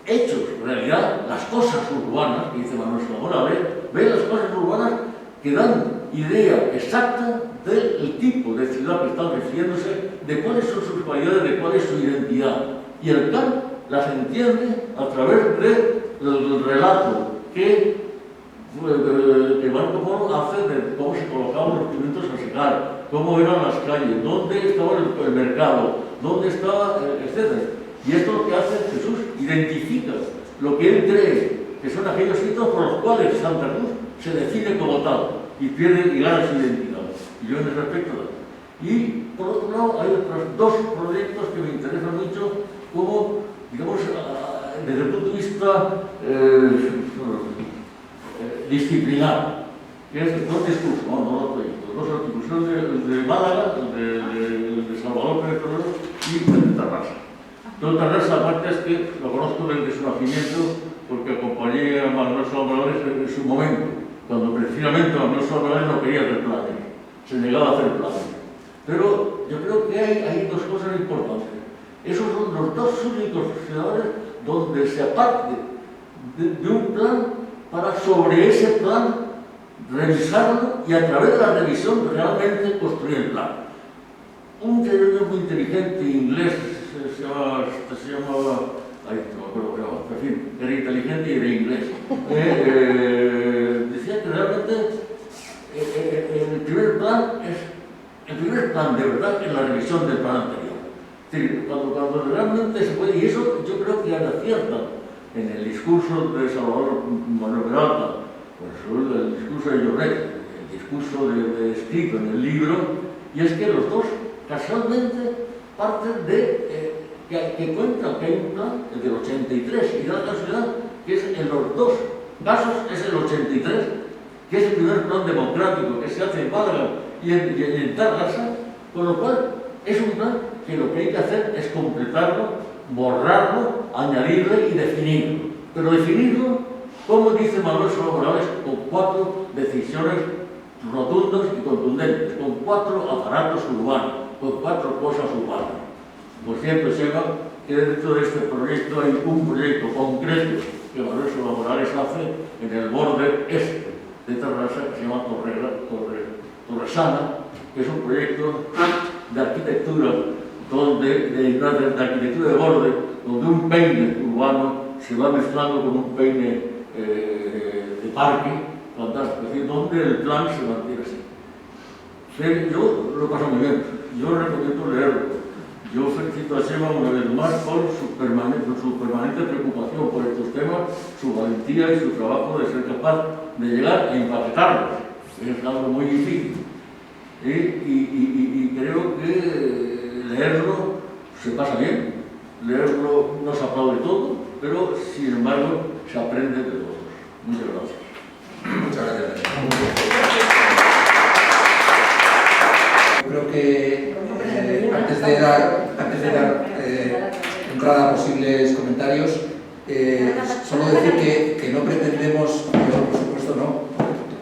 hechos, en realidad, las cosas urbanas, que dice Manuel Morales, ve las cosas urbanas que dan idea exacta del tipo de ciudad que están refiriéndose, de cuáles son sus cualidades, de cuál es su identidad. Y el Khan las entiende a través del relato que Marco Polo hace de cómo se colocaban los pimientos a secar, cómo eran las calles, dónde estaba el mercado, dónde estaba, etc. Y esto es lo que hace Jesús, identifica lo que él cree que son aquellos sitios por los cuales Santa Cruz se define como tal y pierde y gana su identidad. Y yo en ese aspecto. Y por otro lado hay otros dos proyectos que me interesan mucho, como, digamos, desde el punto de vista disciplinar, que es dos discursos, dos proyectos, dos artículos, de Málaga, de Salvador Pérez Torero y de Tarrasa. Todo Tarrasa, aparte es que lo conozco desde su nacimiento, porque acompañé a Manuel Morales en su momento, cuando precisamente Manuel Morales no quería hacer planes, se negaba a hacer planes. Pero yo creo que hay dos cosas importantes. Esos son los dos únicos ciudades donde se aparte de un plan para sobre ese plan revisarlo y a través de la revisión realmente construir el plan. un señor muy inteligente inglés, se llamaba, ahí no me acuerdo cómo se llama, en fin, era inteligente y era inglés. Decía que realmente el primer plan de verdad es la revisión del plan anterior. Es decir, cuando realmente se puede, y eso yo creo que era cierto en el discurso de Salvador Manuel Peralta, pues el discurso de Lloret, el discurso de escrito en el libro, y es que los dos casualmente parten de que cuentan que hay un plan, el del 83, y da la casualidad que es en los dos casos es el 83, que es el primer plan democrático que se hace en Málaga y en Tarrasa, con lo cual es un plan que lo que hay que hacer es completarlo, borrarlo, añadirle y definirlo. Pero definirlo, como dice Manuel Solá Morales, con 4 decisiones rotundas y contundentes, con 4 aparatos urbanos, con 4 cosas urbanas. Por cierto, Seba, que dentro de este proyecto hay un proyecto concreto que Manuel Solá Morales hace en el borde este de Tarrasa, que se llama Torresana, que es un proyecto de arquitectura, de arquitectura de borde, donde un peine urbano se va mezclando con un peine de parque, fantástico, es decir, donde el plan se mantiene así. Yo lo paso muy bien, yo recomiendo leerlo. Yo felicito a Seba una vez más por su permanente preocupación por estos temas, su valentía y su trabajo de ser capaz de llegar a empaquetarlos. Es algo muy difícil. Y creo que leerlo se pasa bien, leerlo no se aplaude todo, pero sin embargo se aprende de todos. Muchas gracias.
Muchas gracias. Yo creo que antes de dar entrada a posibles comentarios, solo decir que no pretendemos, yo por supuesto no,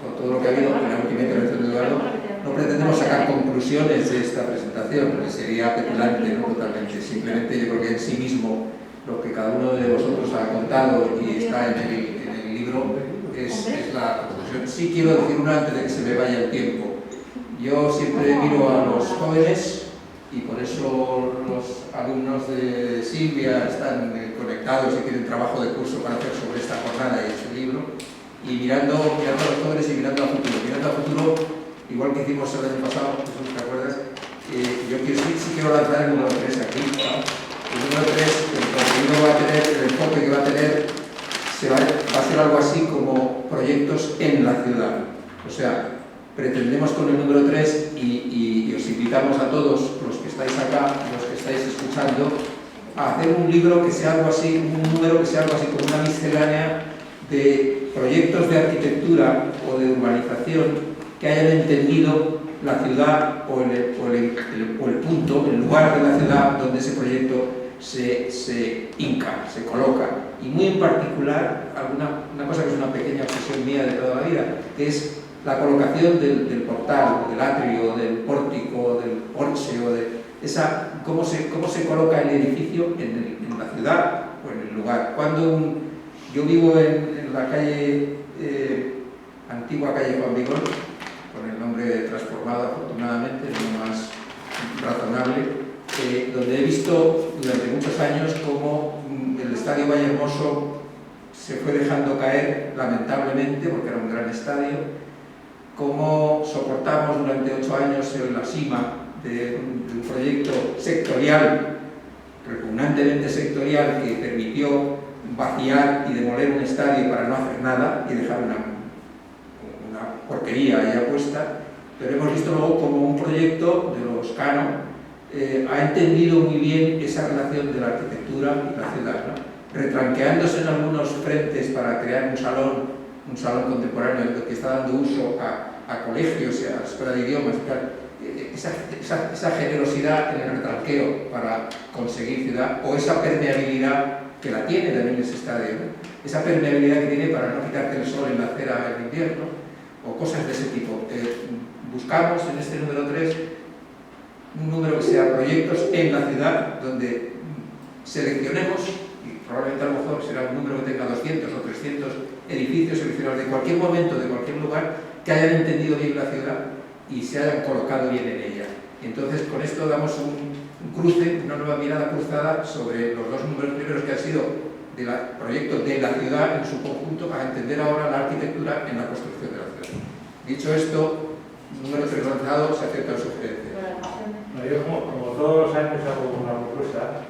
con todo lo que ha habido en la última intervención de Eduardo, no pretendemos sacar conclusiones de esta presentación, porque sería petulante, ¿no? Totalmente. Simplemente yo creo que en sí mismo lo que cada uno de vosotros ha contado y está en el libro es la conclusión. Sí quiero decir una antes de que se me vaya el tiempo. Yo siempre miro a los jóvenes y por eso los alumnos de Silvia están conectados y tienen trabajo de curso para hacer sobre esta jornada y este libro. Y mirando a los jóvenes y mirando a futuro. Mirando a futuro, igual que hicimos el año pasado, ¿te acuerdas? Yo sí quiero lanzar el número 3 aquí, ¿no? El número 3, el contenido va a tener, el enfoque que va a tener, va a ser algo así como proyectos en la ciudad. O sea, pretendemos con el número 3 y os invitamos a todos, los que estáis acá, los que estáis escuchando, a hacer un libro que sea algo así, un número que sea algo así como una miscelánea de proyectos de arquitectura o de urbanización que hayan entendido la ciudad o el punto, el lugar de la ciudad donde ese proyecto se hinca, se coloca. Y muy en particular, una cosa que es una pequeña obsesión mía de toda la vida, que es la colocación del portal, del atrio, del pórtico, del porche, o de cómo se coloca el edificio en la ciudad o en el lugar. Yo vivo en la calle, antigua calle Juan Vigón, con el nombre transformado afortunadamente, lo más razonable, donde he visto durante muchos años cómo el Estadio Vallehermoso se fue dejando caer, lamentablemente, porque era un gran estadio, cómo soportamos durante 8 años la cima de un proyecto sectorial, repugnantemente sectorial, que permitió vaciar y demoler un estadio para no hacer nada y dejar una porquería ahí puesta, pero hemos visto luego como un proyecto de los Cano ha entendido muy bien esa relación de la arquitectura y la ciudad, ¿no? Retranqueándose en algunos frentes para crear un salón contemporáneo que está dando uso a colegios y a la escuela de idiomas y tal. Esa generosidad en el retranqueo para conseguir ciudad, o esa permeabilidad que la tiene también ese estadio, ¿no? Esa permeabilidad que tiene para no quitarte el sol en la acera en invierno, o cosas de ese tipo. Buscamos en este número 3 un número que sea proyectos en la ciudad, donde seleccionemos, y probablemente a lo mejor será un número que tenga 200 o 300 edificios seleccionados de cualquier momento, de cualquier lugar, que hayan entendido bien la ciudad y se hayan colocado bien en ella. Y entonces con esto damos un cruce, una nueva mirada cruzada sobre los dos números primeros que han sido del proyecto de la ciudad en su conjunto, para entender ahora la arquitectura en la construcción de la ciudad. Dicho esto, número 3 lanzado, se aceptan sugerencias.
Yo como todos los años hago una propuesta,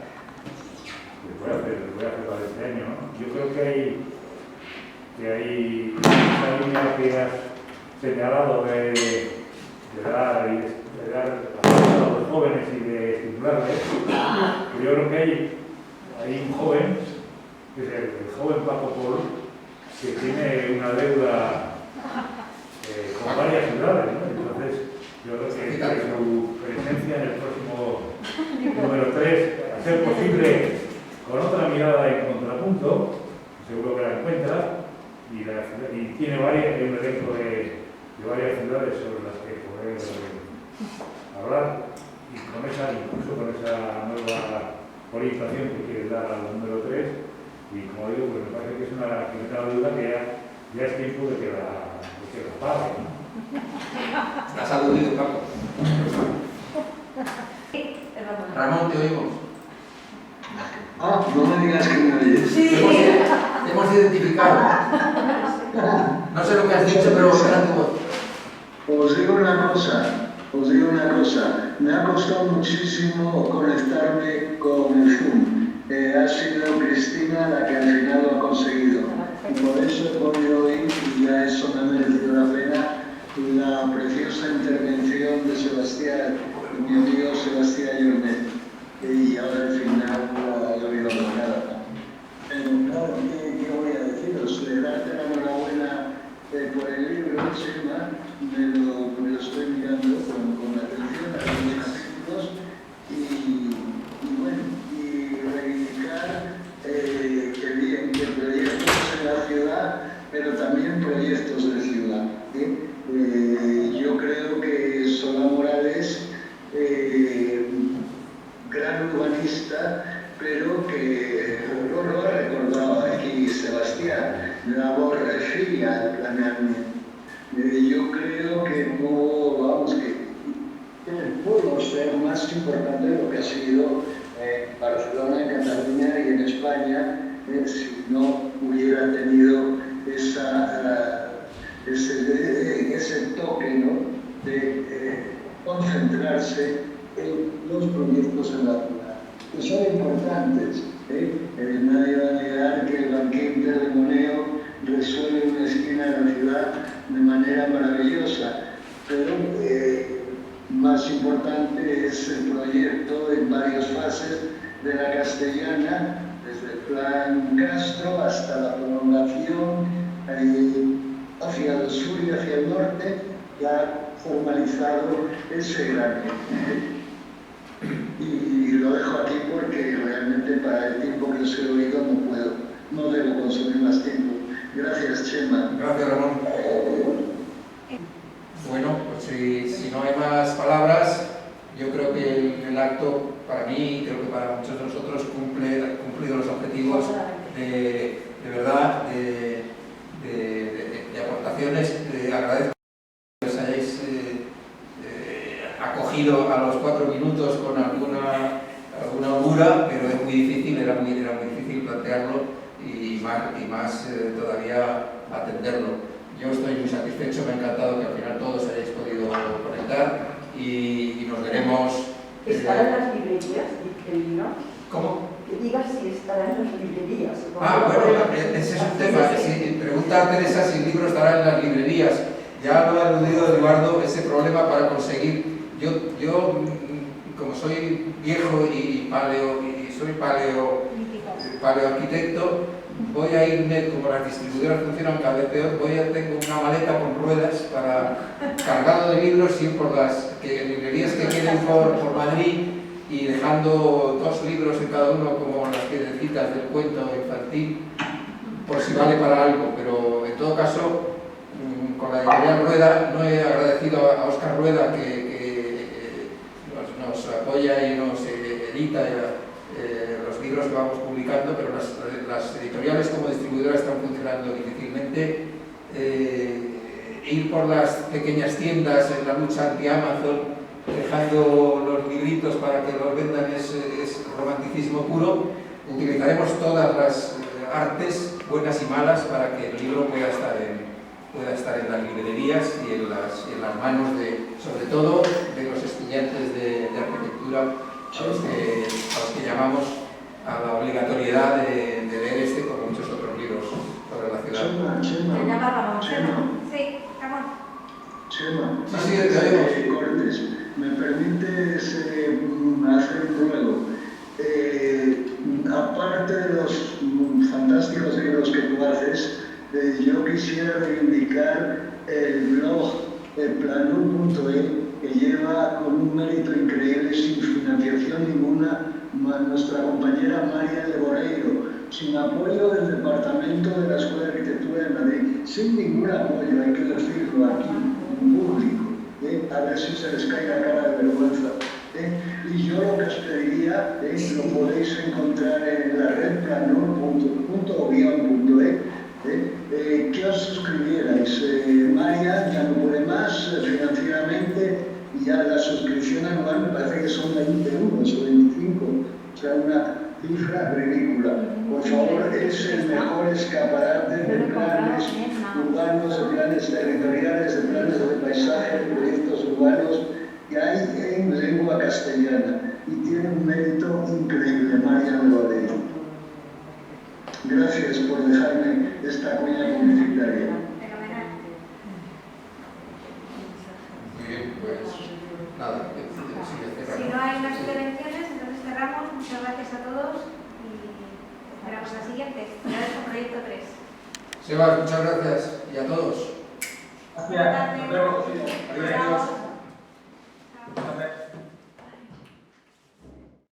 voy a hacer para este año, ¿no? Yo creo que hay una línea que has señalado de dar a los jóvenes y de estimularles. Yo creo que hay un joven, que es el joven Paco Polo, que tiene una deuda con varias ciudades, ¿no? Entonces, yo creo que su presencia en el próximo número 3, a ser posible, con otra mirada en contrapunto, seguro que la encuentra, y tiene un elenco de varias ciudades sobre las que poder hablar, y incluso con esa nueva orientación que quiere dar al número 3, y como digo, pues me parece que es una deuda que ya es tiempo de que la pague, ¿no?
Estás aludido, Paco. Ramón, te oímos.
No me digas que me oyes.
Sí. Te hemos identificado. No sé lo que has dicho, pero será tu voz.
Os digo una cosa. Me ha costado muchísimo conectarme con el Zoom. Ha sido Cristina la que al final lo ha conseguido. Y por eso he podido oír, y ya eso me ha merecido la pena, la preciosa intervención de Sebastián, mi amigo Sebastián Llornet. Y ahora al final no he oído nada. Pero claro, ¿qué voy a deciros? Darte la enhorabuena por el libro, Chema, me lo estoy mirando con atención a los capítulos y bueno, y reivindicar que bien, que proyectos en la ciudad, pero también proyectos de ciudad. Yo creo que Solá Morales, gran urbanista, pero que lo ha recordado aquí Sebastián, la borrefía del planeamiento. Yo creo que pudo ser más importante de lo que ha sido Barcelona, en Cataluña y en España, si no hubiera tenido ese toque, ¿no?, de concentrarse en los proyectos en la ciudad, que son importantes. Nadie va a negar que el banquete de Moneo resuelve una esquina de la ciudad de manera maravillosa, pero más importante es el proyecto en varias fases de la Castellana, desde el plan Castro hasta la prolongación hacia el sur y hacia el norte, que ha formalizado ese gran y lo dejo aquí porque realmente para el tiempo que os he oído no debo consumir más tiempo. Gracias, Chema.
Gracias, Ramón. Bueno, pues si no hay más palabras, yo creo que el acto, para mí, y creo que para muchos de nosotros, ha cumplido los objetivos de verdad, de aportaciones. Agradezco que os hayáis acogido a los 4 minutos con alguna holgura, pero es muy difícil, era muy difícil plantearlo y más todavía atenderlo. Yo estoy muy satisfecho, me ha encantado que al final todos hayáis podido conectar y nos veremos.
¿Estará en las librerías el libro?
¿Cómo?
Que digas si estará en las librerías.
Bueno, ese es un tema. Si pregunta a Teresa si el libro estará en las librerías. Ya lo ha aludido Eduardo, ese problema para conseguir. Yo como soy viejo y soy paleoarquitecto, voy a irme, como las distribuidoras funcionan cada vez peor, tengo una maleta con ruedas cargado de libros y ir por las librerías que queden por Madrid y dejando 2 libros en cada uno, como las piedrecitas del cuento infantil, por si vale para algo. Pero en todo caso, con la editorial Rueda, no he agradecido a Óscar Rueda que nos apoya y nos edita los libros que vamos publicando, pero las editoriales como distribuidoras están funcionando difícilmente. Ir por las pequeñas tiendas en la lucha anti-Amazon dejando los libritos para que los vendan es romanticismo puro. Utilizaremos todas las artes, buenas y malas, para que el libro pueda estar en las librerías y en las manos, sobre todo, de los estudiantes de arquitectura, a los que llamamos a la obligatoriedad de leer este, como muchos otros libros sobre la ciudad.
Chema,
Sí, te oímos.
Cortes, ¿me permites hacer un ruego? Aparte de los fantásticos libros que tú haces, yo quisiera reivindicar el blog planur.e, que lleva con un mérito increíble, sin financiación ninguna, nuestra compañera María de Boreiro, sin apoyo del Departamento de la Escuela de Arquitectura de Madrid, sin ningún apoyo, hay que decirlo aquí, en público, a ver si se les cae la cara de vergüenza. Y yo lo que os pediría, lo podéis encontrar en la red planur.e, que os suscribierais. María ya no puede más financieramente, y ya la suscripción anual me parece que son 20 euros o 25, o sea, una cifra ridícula. Por favor, es el mejor escaparate de planes urbanos, de planes territoriales, de planes de paisaje, de proyectos urbanos que hay en lengua castellana, y tiene un mérito increíble, María de Boreiro. Gracias por dejarme esta cuña publicitaria.
Muy bien, pues nada.
Si no hay más intervenciones, entonces cerramos. Muchas gracias a todos y esperamos la siguiente. Proyecto 3.
Sebas, muchas gracias y a todos.
Gracias. Nos vemos.
Adiós.